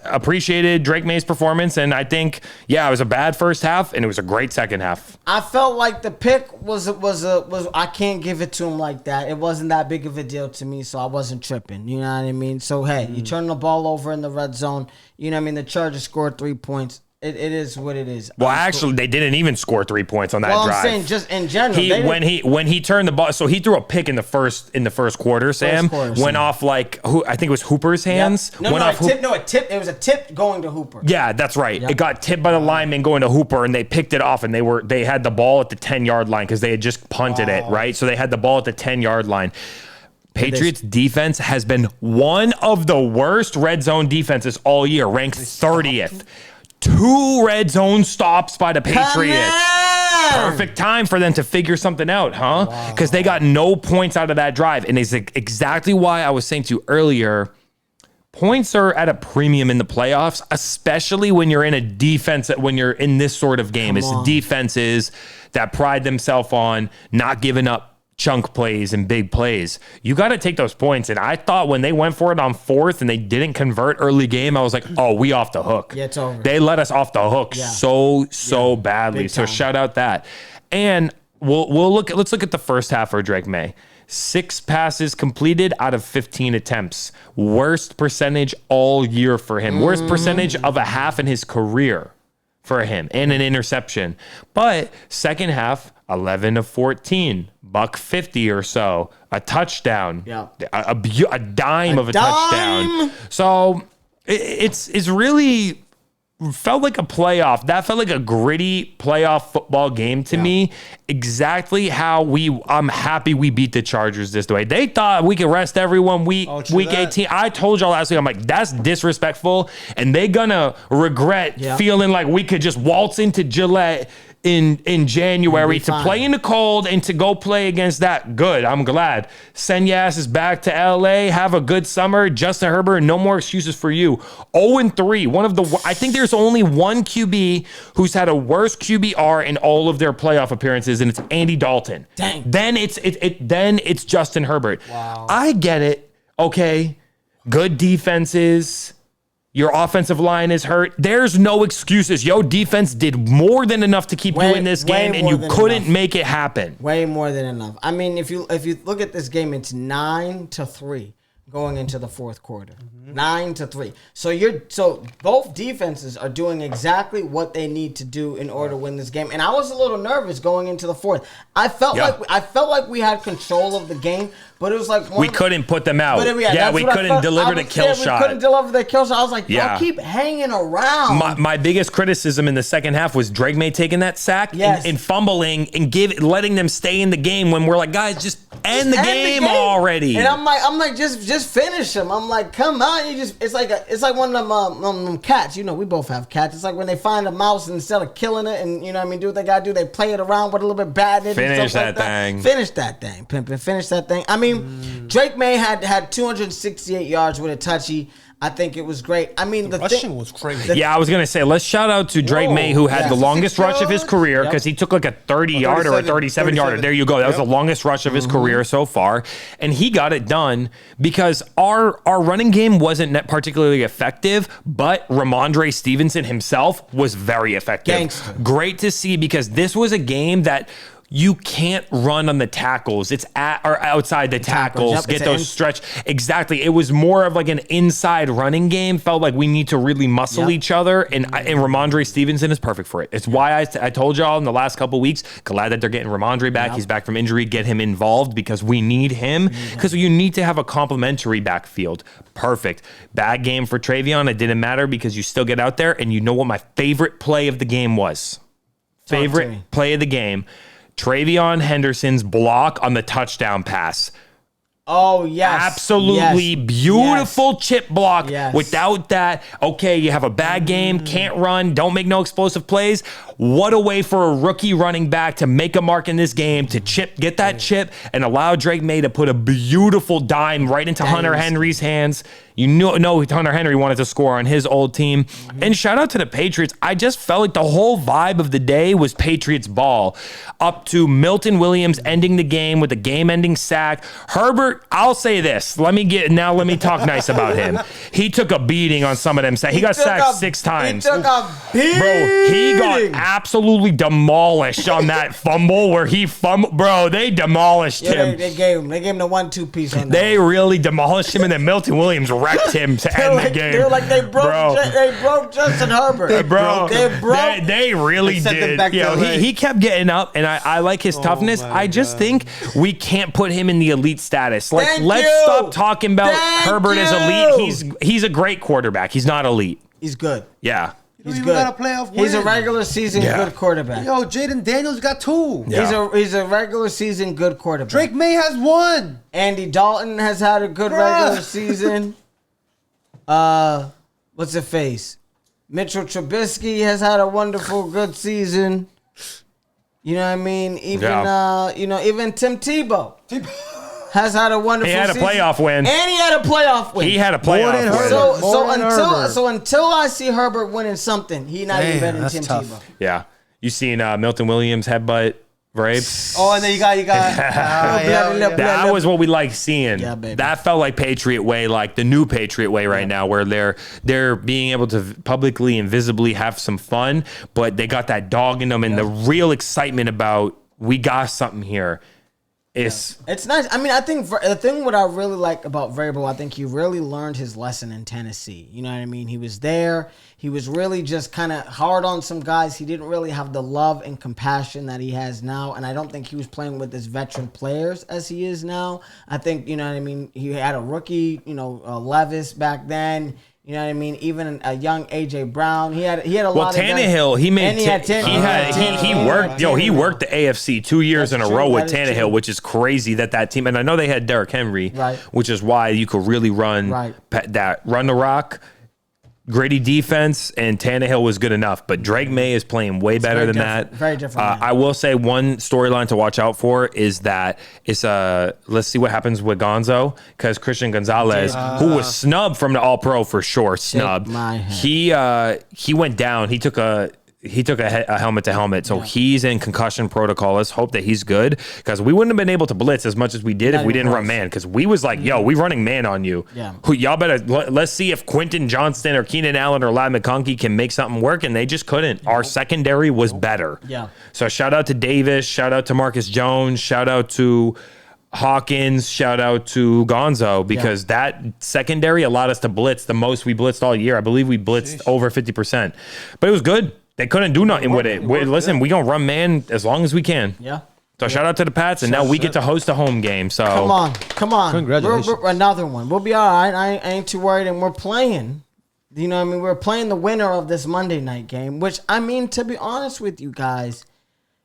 appreciated Drake May's performance, and I think it was a bad first half and it was a great second half. I felt like the pick was I can't give it to him like that. It wasn't that big of a deal to me, so I wasn't tripping. You know what I mean? So hey, you turn the ball over in the red zone. You know what I mean? The Chargers scored 3 points. It is what it is. Well, actually, they didn't even score 3 points on that drive. I'm saying just in general. When he turned the ball, so he threw a pick in the first quarter. Sam went off I think it was Hooper's hands. Yep. It tipped. It was a tip going to Hooper. Yeah, that's right. Yep. It got tipped by the lineman going to Hooper, and they picked it off, and they had the ball at the 10-yard line because they had just punted it, right? So they had the ball at the 10-yard line. Patriots defense has been one of the worst red zone defenses all year, ranked 30th. 2 red zone stops by the Patriots. Perfect time for them to figure something out, huh? Because they got no points out of that drive. And it's exactly why I was saying to you earlier, points are at a premium in the playoffs, especially when you're in a defense, when you're in this sort of game. It's defenses that pride themselves on not giving up chunk plays and big plays. You got to take those points. And I thought when they went for it on 4th and they didn't convert early game, I was like, oh, we off the hook. Yeah, it's over. They let us off the hook so badly. So shout out that. And let's look at the first half for Drake May. 6 passes completed out of 15 attempts. Worst percentage all year for him. Worst percentage of a half in his career for him, and an interception. But second half, 11 of 14, $150 or so, a touchdown, a dime of a touchdown. So it's really felt like a playoff. That felt like a gritty playoff football game to me. Exactly how I'm happy we beat the Chargers this way. They thought we could rest everyone week 18. I told y'all last week, I'm like, that's disrespectful. And they gonna regret feeling like we could just waltz into Gillette in January to play in the cold and to go play against that. Good. I'm glad. Send your asses back to LA. Have a good summer. Justin Herbert, no more excuses for you. 0-3. I think there's only one QB who's had a worse QBR in all of their playoff appearances, and it's Andy Dalton. Dang. Then it's Justin Herbert. Wow. I get it. Okay. Good defenses. Your offensive line is hurt. There's no excuses. Your defense did more than enough to keep you in this game, and you couldn't make it happen. Way more than enough. I mean, if you look at this game, it's 9-3 going into the fourth quarter. 9-3. So both defenses are doing exactly what they need to do in order to win this game. And I was a little nervous going into the fourth. I felt like we had control of the game, but it was like we couldn't put them out. We couldn't deliver the kill shot. We couldn't deliver the kill shot. I was like, y'all keep hanging around. My biggest criticism in the second half was Drake May taking that sack and fumbling and letting them stay in the game when we're like, guys, just end the game already. And I'm like, just finish them. I'm like, come on. It's like one of them cats. You know, we both have cats. It's like when they find a mouse and instead of killing it and, you know what I mean, do what they got to do, they play it around with a little bit bad in it. Finish that thing. Finish that thing, pimpin'. Finish that thing. I mean, Drake May had 268 yards with a touchy. I think it was great. I mean, the rushing was crazy. I was going to say, let's shout out to Drake May, who had the longest rush of his career because he took like a 30-yarder or a 37-yarder. There you go. That was the longest rush of his career so far. And he got it done because our running game wasn't particularly effective, but Ramondre Stevenson himself was very effective. Gangster. Great to see because this was a game that you can't run on the tackles. It's at or outside the tackles. Get those stretch. Exactly. It was more of like an inside running game. Felt like we need to really muscle each other. And Ramondre Stevenson is perfect for it. It's why I told y'all in the last couple weeks, glad that they're getting Ramondre back. He's back from injury. Get him involved because we need him. Because you need to have a complementary backfield. Perfect. Bad game for Travion. It didn't matter because you still get out there. And you know what my favorite play of the game was? Favorite play of the game. Travion Henderson's block on the touchdown pass. Oh, yes. Absolutely beautiful chip block. Yes. Without that, okay, you have a bad game, can't run, don't make no explosive plays. What a way for a rookie running back to make a mark in this game, to get that chip and allow Drake May to put a beautiful dime right into Hunter Henry's hands. You know Hunter Henry wanted to score on his old team. And shout out to the Patriots. I just felt like the whole vibe of the day was Patriots ball. Up to Milton Williams ending the game with a game-ending sack. Herbert, I'll say this. Let me talk nice about him. He took a beating on some of them. He got sacked 6 times. He took a beating. Bro, he got absolutely demolished on that fumble where he fumbled. Bro, they demolished him. They gave him the 1-2 piece on that. They really demolished him, and then Milton Williams wrecked him to end the game. They're like, they broke Justin Herbert. They really did. He kept getting up, and I like his toughness. I just think we can't put him in the elite status. Like, let's stop talking about Herbert as elite. He's a great quarterback. He's not elite. He's good. Yeah. He's good. Got a playoff win. He's a regular season good quarterback. Yo, Jaden Daniels got 2. Yeah. He's a regular season good quarterback. Drake May has 1. Andy Dalton has had a good regular season. What's it face? Mitchell Trubisky has had a wonderful good season. You know what I mean? Even Tim Tebow has had a wonderful season. He had a playoff win. And he had a playoff win. He had a playoff win. So until I see Herbert winning something, he's not even better than Tim Tebow. Yeah. You seen Milton Williams headbutt Vrabes? Oh, and then you got that was what we like seeing. Yeah, baby. That felt like Patriot way, like the new Patriot way right now, where they're being able to publicly and visibly have some fun, but they got that dog in them and the real excitement about we got something here. It's nice. I mean, I think the thing what I really like about Vrabel, I think he really learned his lesson in Tennessee. You know what I mean? He was there. He was really just kind of hard on some guys. He didn't really have the love and compassion that he has now. And I don't think he was playing with as veteran players as he is now. I think, you know what I mean? He had a rookie, Levis back then. You know what I mean? Even a young AJ Brown, he had a lot of guys. Tannehill, he worked the AFC 2 years in a row with Tannehill, which is crazy that team. And I know they had Derrick Henry, which is why you could really run the rock. gritty defense, and Tannehill was good enough. But Drake May is playing way better than that. Very different. I will say one storyline to watch out for is that let's see what happens with Gonzo, because Christian Gonzalez, who was snubbed from the All-Pro for sure, he went down. He took a helmet to helmet, so he's in concussion protocol. Let's hope that he's good, because we wouldn't have been able to blitz as much as we did if we didn't run man, because we was like, yo, we running man on you. Yeah. Y'all better, let's see if Quentin Johnston or Keenan Allen or Ladd McConkey can make something work, and they just couldn't. Our secondary was better. Yeah. So shout out to Davis, shout out to Marcus Jones, shout out to Hawkins, shout out to Gonzo, because that secondary allowed us to blitz the most we blitzed all year. I believe we blitzed over 50%, but it was good. They couldn't do nothing with it. Listen, we gonna run man as long as we can. Yeah. So shout out to the Pats, and now we get to host a home game. So come on. Congratulations. We're another one. We'll be all right. I ain't too worried, and we're playing. You know what I mean? We're playing the winner of this Monday night game, which, I mean, to be honest with you guys,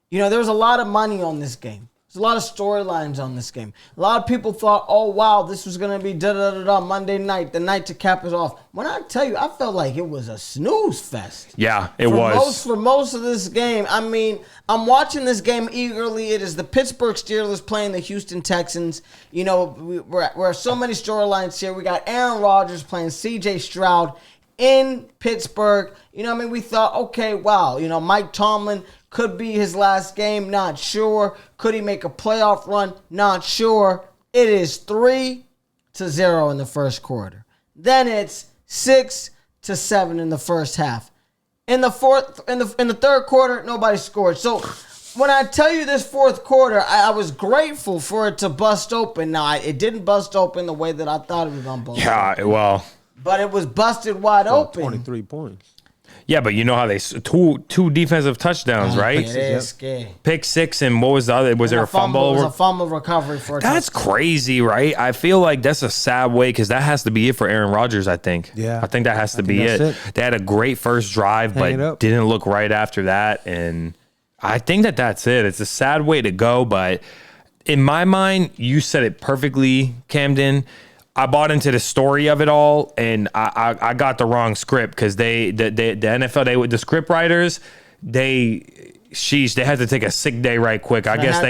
there was a lot of money on this game. There's a lot of storylines on this game. A lot of people thought, oh, wow, this was going to be da-da-da-da Monday night, the night to cap it off. When I tell you, I felt like it was a snooze fest. Yeah, it was. For most of this game. I mean, I'm watching this game eagerly. It is the Pittsburgh Steelers playing the Houston Texans. We're so many storylines here. We got Aaron Rodgers playing C.J. Stroud in Pittsburgh. We thought, okay, wow, Mike Tomlin could be his last game, not sure. Could he make a playoff run? Not sure. It is 3-0 in the first quarter. Then it's 6-7 in the first half. In the third quarter, nobody scored. So when I tell you this fourth quarter, I was grateful for it to bust open. Now, it didn't bust open the way that I thought it was going to bust open. Yeah, well. But it was busted wide open. 23 points. Yeah, but you know how they two defensive touchdowns, right? It is scary. Pick six, and what was the other? Was there a fumble? It was a fumble recovery for a That's touchdown. crazy, right? I feel like that's a sad way, because that has to be it for Aaron Rodgers, I think. Yeah. I think that has to be it. They had a great first drive, but didn't look right after that. And I think that's it. It's a sad way to go, but in my mind, you said it perfectly, Camden. I bought into the story of it all, and I got the wrong script, because the NFL, the script writers, they had to take a sick day right quick. I guess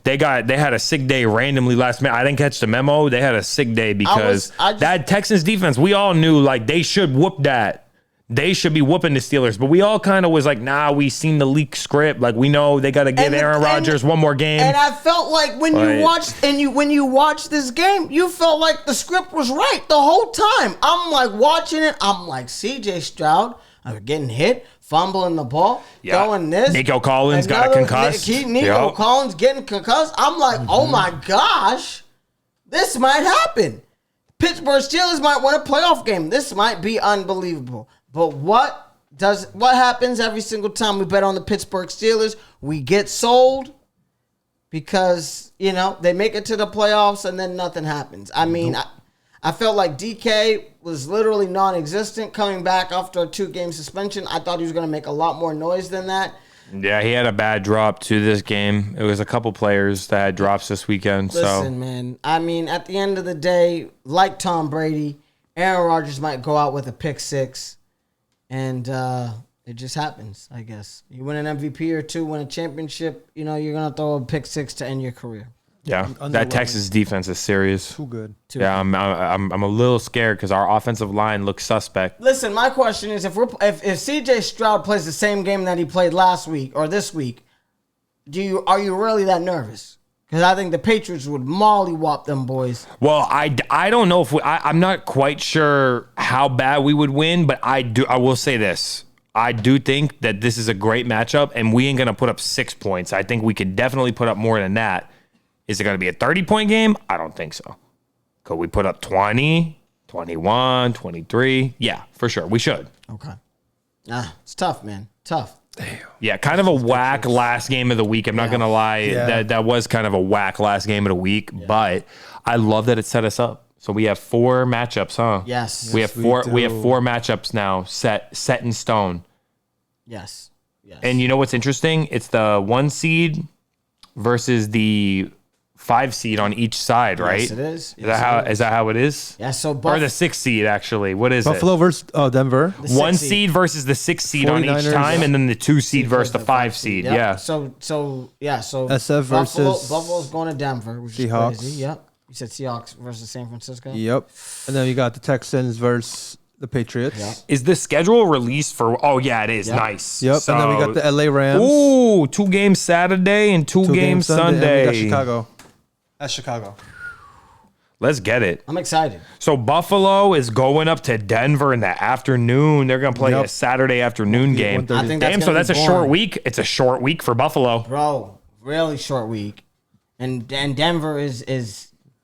they had a sick day randomly last minute. I didn't catch the memo. They had a sick day because that Texans defense, we all knew like they should whoop that. They should be whooping the Steelers, but we all kind of was like, nah, we seen the leak script. Like, we know they got to give Aaron Rodgers one more game. And I felt like when you watched this game, you felt like the script was right the whole time. I'm like watching it. I'm like, C.J. Stroud getting hit, fumbling the ball, throwing this. Nico Collins got a concussed. Nico Collins getting concussed. I'm like, oh my gosh, this might happen. Pittsburgh Steelers might win a playoff game. This might be unbelievable. But what happens every single time we bet on the Pittsburgh Steelers? We get sold because, they make it to the playoffs and then nothing happens. I mean, I felt like DK was literally non-existent coming back after a 2-game suspension. I thought he was going to make a lot more noise than that. Yeah, he had a bad drop to this game. It was a couple players that had drops this weekend. Listen, man. I mean, at the end of the day, like Tom Brady, Aaron Rodgers might go out with a pick six. And it just happens, I guess. You win an MVP or two, win a championship, you're going to throw a pick six to end your career. Yeah, that Texas defense is serious. Too good. I'm a little scared because our offensive line looks suspect. Listen, my question is, if C.J. Stroud plays the same game that he played last week or this week, are you really that nervous? Because I think the Patriots would mollywop them boys. Well, I don't know if I'm not quite sure how bad we would win, but I will say this. I do think that this is a great matchup, and we ain't going to put up 6 points. I think we could definitely put up more than that. Is it going to be a 30-point game? I don't think so. Could we put up 20, 21, 23? Yeah, for sure. We should. Okay. It's tough, man. Tough. Damn. Yeah, kind of a whack last game of the week. I'm not going to lie. Yeah. That was kind of a whack last game of the week, but I love that it set us up. So we have 4 matchups, huh? Yes. We have 4 matchups now set in stone. Yes. And you know what's interesting? It's the 1 seed versus the 5 seed on each side, right? Yes, it is. Is that how it is? Yeah, so or the 6 seed, actually. What is Buffalo versus Denver. 1 seed versus the 6 seed on each 49ers, time, and then the 2 seed versus the 5 seed. Yep. Yeah. So SF versus Buffalo's going to Denver, which Seahawks. is crazy. Yep. You said Seahawks versus San Francisco. Yep. And then you got the Texans versus the Patriots. Yep. Is the schedule released for? Oh yeah, it is. Yep. Nice. Yep. So, and then we got the LA Rams. Ooh, 2 games Saturday and 2 games Sunday. And we got Chicago. That's Chicago. Let's get it. I'm excited. So Buffalo is going up to Denver in the afternoon. They're going to play a Saturday afternoon game. I think Damn, so that's a boring. short week. It's a short week for Buffalo. Bro, really short week. And Denver is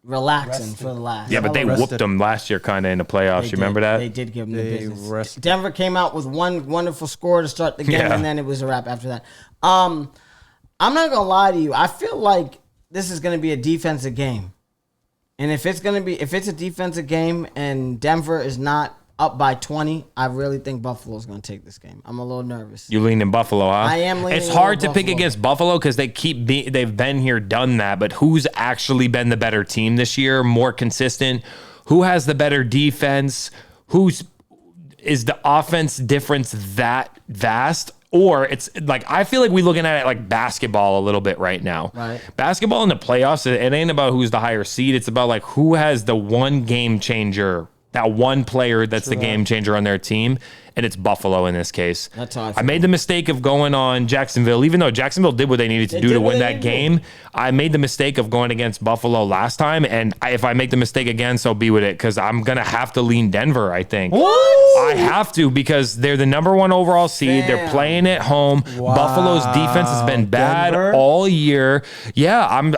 relaxing for the last. Yeah, but they rested. whooped them last year kind of in the playoffs. You remember that? They did give them the business. rested. Denver came out with one wonderful score to start the game, Yeah. and then it was a wrap after that. I'm not gonna lie to you. I feel like this is gonna be a defensive game, and if it's a defensive game and Denver is not up by 20, I really think Buffalo's gonna take this game. I'm a little nervous. You lean in Buffalo, huh? I am leaning It's in hard to pick Buffalo. against Buffalo because they've been here, done that. But who's actually been the better team this year? More consistent? Who has the better defense? Is the offense difference that vast? Or it's like, I feel like we're looking at it like basketball a little bit right now. Right. Basketball in the playoffs, it ain't about who's the higher seed. It's about like who has the one game changer, that one player that's the game changer on their team. And it's Buffalo in this case. That's how I I feel. made the mistake of going on Jacksonville, even though Jacksonville did what they needed to do did to what win they that needed to game. I made the mistake of going against Buffalo last time. And if I make the mistake again, so be with it, because I'm going to have to lean Denver, I think. I have to, because they're the number 1 overall seed. They're Damn. playing at home. Buffalo's defense has been bad Denver? all year. Yeah, I'm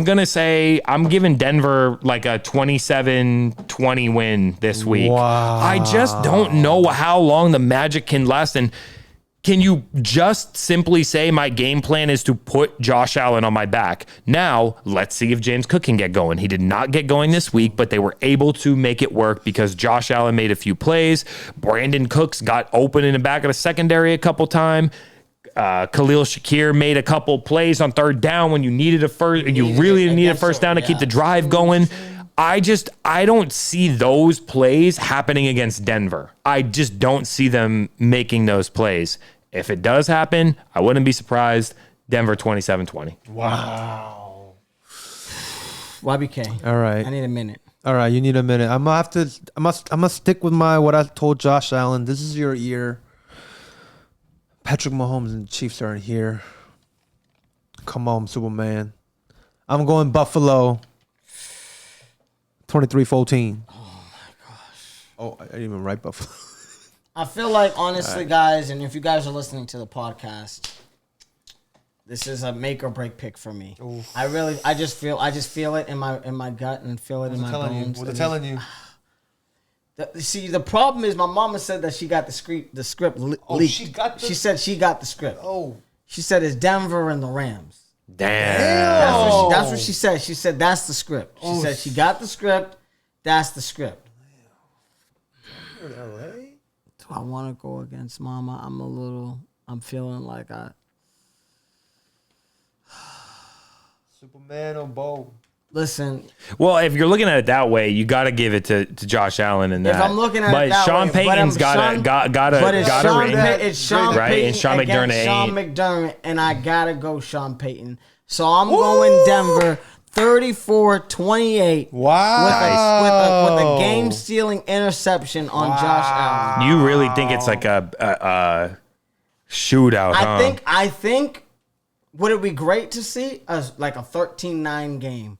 going to say I'm giving Denver like a 27-20 win this week. Wow. I just don't know how long the magic can last. And can you just simply say my game plan is to put Josh Allen on my back? Now, let's see if James Cook can get going. He did not get going this week, but they were able to make it work because Josh Allen made a few plays. Brandon Cooks got open in the back of the secondary a couple times. Khalil Shakir made a couple plays on 3rd down when you needed a first. You really need a first down to keep the drive going. I don't see those plays happening against Denver. I just don't see them making those plays. If it does happen, I wouldn't be surprised. Denver 27-20. Wow. YBK. All right. I need a minute. All right, you need a minute. I'm gonna stick with what I told Josh Allen. This is your year. Patrick Mahomes and the Chiefs are here. Come on, Superman. I'm going Buffalo. 23-14. Oh my gosh. Oh, I didn't even write Buffalo. I feel like, honestly, guys, and if you guys are listening to the podcast, this is a make or break pick for me. Oof. I just feel it in my gut and feel it in my bones. What's it telling you? See, the problem is my mama said that she got the script leaked. She said she got the script. Oh. She said it's Denver and the Rams. Damn. That's what she said. She said that's the script. She said she got the script. That's the script. Do I want to go against Mama? I'm feeling like Superman or Bo? Listen. Well, if you're looking at it that way, you got to give it to Josh Allen and that. If I'm looking at but it that Sean way, Payton's got a ring. It's Sean right? Payton And Sean against McDermott Sean ain't. McDermott, and I gotta go Sean Payton. So I'm going Denver 34-28. Wow. With a game-stealing interception on Josh Allen. You really think it's like a shootout, huh? I think would it be great to see like a 13-9 game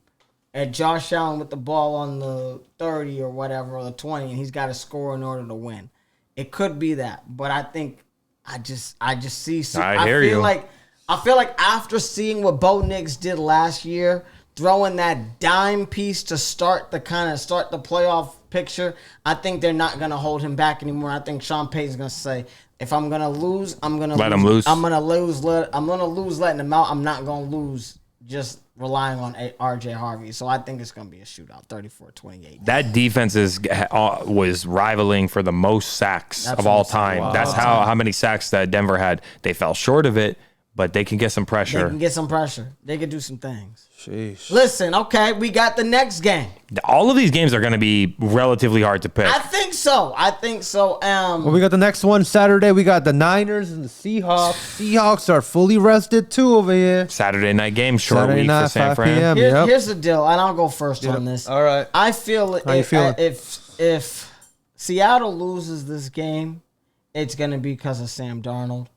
at Josh Allen with the ball on the 30 or whatever, or the 20, and he's got to score in order to win. It could be that, but I think I just see. I feel like after seeing what Bo Nix did last year, throwing that dime piece to start the playoff picture, I think they're not going to hold him back anymore. I think Sean Payton's going to say, if I'm going to lose, I'm going to let him lose. I'm going to lose letting him out. I'm not going to lose just relying on RJ Harvey. So I think it's going to be a shootout, 34-28. That defense was rivaling for the most sacks of all time. That's how many sacks that Denver had. They fell short of it, but they can get some They pressure. can get some pressure. They can do some things. Sheesh. Listen, okay, we got the next game. All of these games are going to be relatively hard to pick. I think so. Well, we got the next one Saturday. We got the Niners and the Seahawks. Seahawks are fully rested too over here. Saturday night game, short Saturday week night, for San 5 Fran. p.m. Here's, Yep. here's the deal, and I'll go first on this. All right. I feel How you feeling? if Seattle loses this game, it's going to be because of Sam Darnold.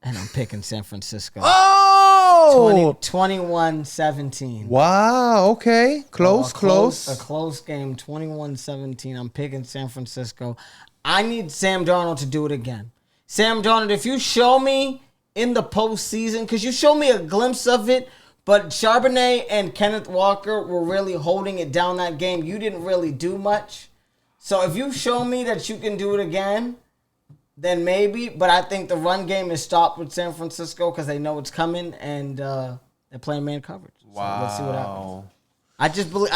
And I'm picking San Francisco. Oh! 21-17. Wow. Okay. Close. A close game, 21-17. I'm picking San Francisco. I need Sam Darnold to do it again. Sam Darnold, if you show me in the postseason, because you showed me a glimpse of it, but Charbonnet and Kenneth Walker were really holding it down that game. You didn't really do much. So if you show me that you can do it again, then maybe. But I think the run game is stopped with San Francisco because they know it's coming, and they're playing man coverage. So let's see what happens. I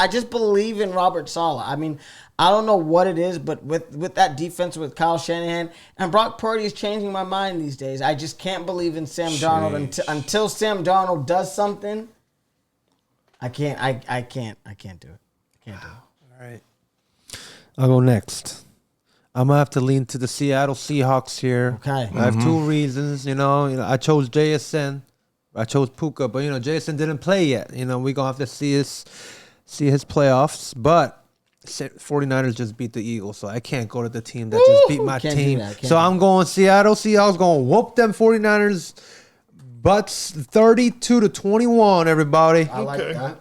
just believe in Robert Saleh. I mean, I don't know what it is, but with that defense with Kyle Shanahan and Brock Purdy is changing my mind these days. I just can't believe in Sam Darnold until Sam Darnold does something. I can't do it. I can't do it. All right. I'll go next. I'm gonna have to lean to the Seattle Seahawks here. Okay. I have two reasons. You know, I chose JSN. I chose Puka, but JSN didn't play yet. We're gonna have to see his playoffs. But 49ers just beat the Eagles, so I can't go to the team that just beat my team. So I'm going Seattle. Seahawks gonna whoop them 49ers butts 32-21. Everybody. I like that.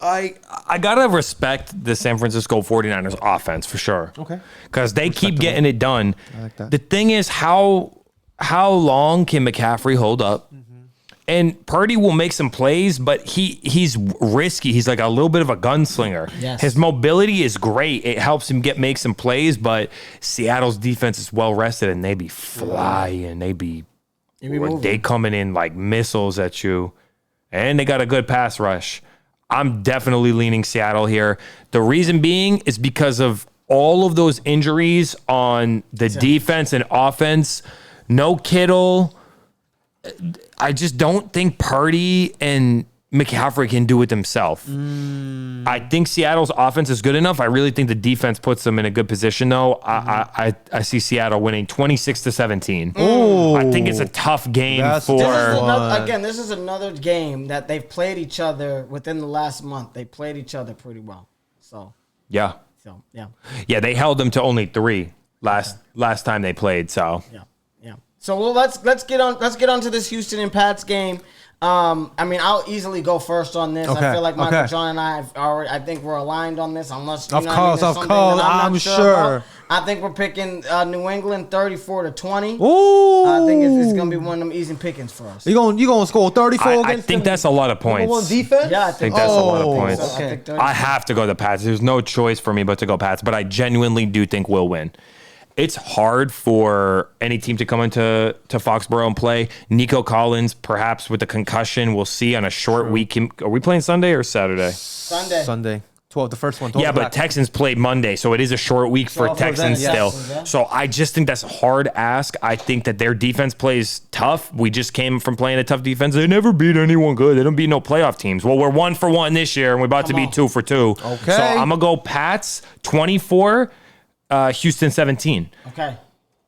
I gotta respect the San Francisco 49ers offense for sure. Okay. Because they keep getting it done. I like that. The thing is, how long can McCaffrey hold up? And Purdy will make some plays, but he's risky. He's like a little bit of a gunslinger. Yes. His mobility is great. It helps him make some plays, but Seattle's defense is well rested and they be flying. They coming in like missiles at you. And they got a good pass rush. I'm definitely leaning Seattle here. The reason being is because of all of those injuries on the defense and offense. No Kittle. I just don't think Purdy and McCaffrey can do it themselves. I think Seattle's offense is good enough. I really think the defense puts them in a good position, though. I see Seattle winning 26-17. I think it's a tough game This is another game that they've played each other within the last month. They played each other pretty well. Yeah, they held them to only 3 last time they played. So So let's get on to this Houston and Pats game. I'll easily go first on this. Okay, I feel like Michael John and I think we're aligned on this. Unless of course, I'm sure. I think we're picking New England 34-20. Ooh. I think it's gonna be one of them easy pickings for us. You gonna score 34 I against think them? that's a lot of points. On defense? Yeah, I think that's a lot of points. So I think I have to go the Pats. There's no choice for me but to go Pats, but I genuinely do think we'll win. It's hard for any team to come into Foxborough and play. Nico Collins, perhaps with a concussion, we'll see on a short week. Are we playing Sunday or Saturday? Sunday. 12, the first one. 12 Yeah, o'clock. but Texans played Monday, so it is a short week for Texans still. Yeah. So I just think that's a hard ask. I think that their defense plays tough. We just came from playing a tough defense. They never beat anyone good. They don't beat no playoff teams. Well, we're 1-for-1 this year, and we're about to be 2-for-2. Okay. So I'm going to go Pats 24, Houston 17. Okay.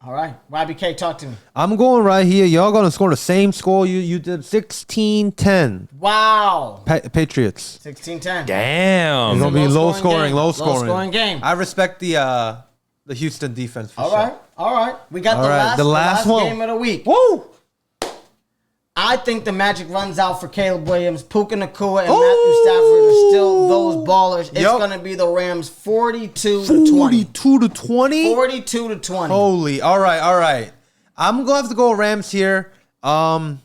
All right. YBK, talk to me. I'm going right here. Y'all gonna score the same score you did, 16-10. Wow. Patriots. 16-10. Damn. It's gonna be low scoring. Low scoring game. I respect the Houston defense for sure. All right. We got the last one. game of the week. Woo! I think the magic runs out for Caleb Williams. Puka Nacua and Matthew Stafford are still those ballers. It's going to be the Rams 42-20. 42-20? 42-20. Holy. All right. I'm going to have to go Rams here. Yeah,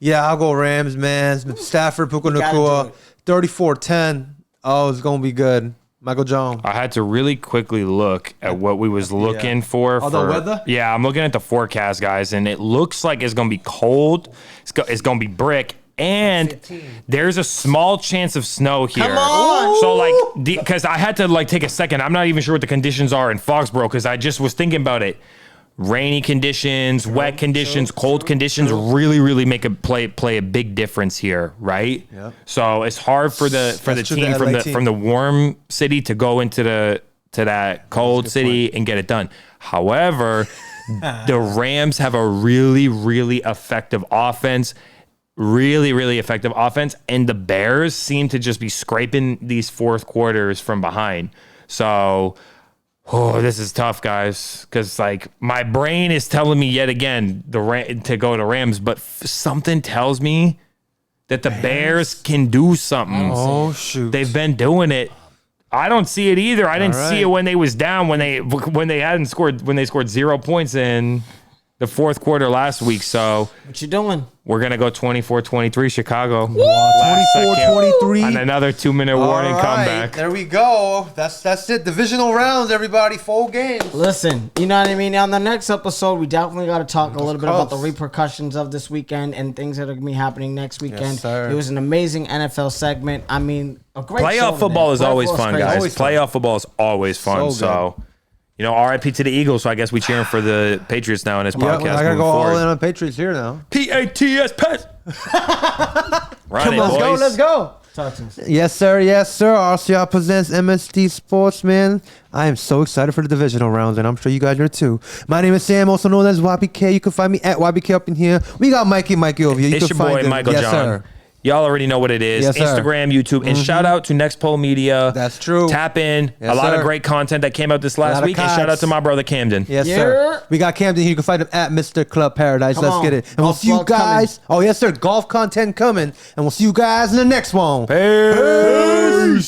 I'll go Rams, man. Stafford, Puka Nacua. 34-10. Oh, it's going to be good. Michael Jones. I had to really quickly look at what we was looking for. Oh, the weather? Yeah, I'm looking at the forecast, guys, and it looks like it's going to be cold. It's going to be brick. and there's a small chance of snow here. Come on. So like, because I had to like take a second. I'm not even sure what the conditions are in Foxborough because I just was thinking about it. Rainy conditions, wet conditions, cold conditions really make a play a big difference here, right? Yeah. So it's hard for the team from the warm city to go into that cold city and get it done. However, the Rams have a really effective offense. Really effective offense, and the Bears seem to just be scraping these fourth quarters from behind. So, this is tough, guys, because like my brain is telling me yet again to go to Rams, but something tells me that the Bears can do something. Oh shoot, they've been doing it. I don't see it either. I didn't see it when they was down when they scored 0 points in the fourth quarter last week. So what you doing? We're going to go 24-23 Chicago. 24-23. And another 2-minute warning comeback. There we go. That's it. Divisional rounds, everybody. 4 games. Listen, you know what I mean? On the next episode, we definitely got to talk a little bit about the repercussions of this weekend and things that are going to be happening next weekend. Yes, sir. It was an amazing NFL segment. I mean, a great Playoff football is always fun, guys. Always fun. Playoff football is always fun. So RIP to the Eagles. So I guess we cheering for the Patriots now in this podcast. I gotta go all in on Patriots here now. PATS Pets. Let's go. Yes, sir. RCR Presents MSD Sports, man. I am so excited for the divisional rounds, and I'm sure you guys are too. My name is Sam, also known as YBK. You can find me at YBK up in here. We got Mikey over here. It's your boy, Michael John. Sir. Y'all already know what it is. Yes, Instagram, YouTube, and shout out to Next Pole Media. That's true. Tap in. Yes, a lot sir. of great content that came out this last week. And shout out to my brother Camden. Yes, sir. We got Camden here. You can find him at Mr. Club Paradise. Let's get it. And we'll see you guys. Oh, yes, sir. Golf content coming. And we'll see you guys in the next one. Peace.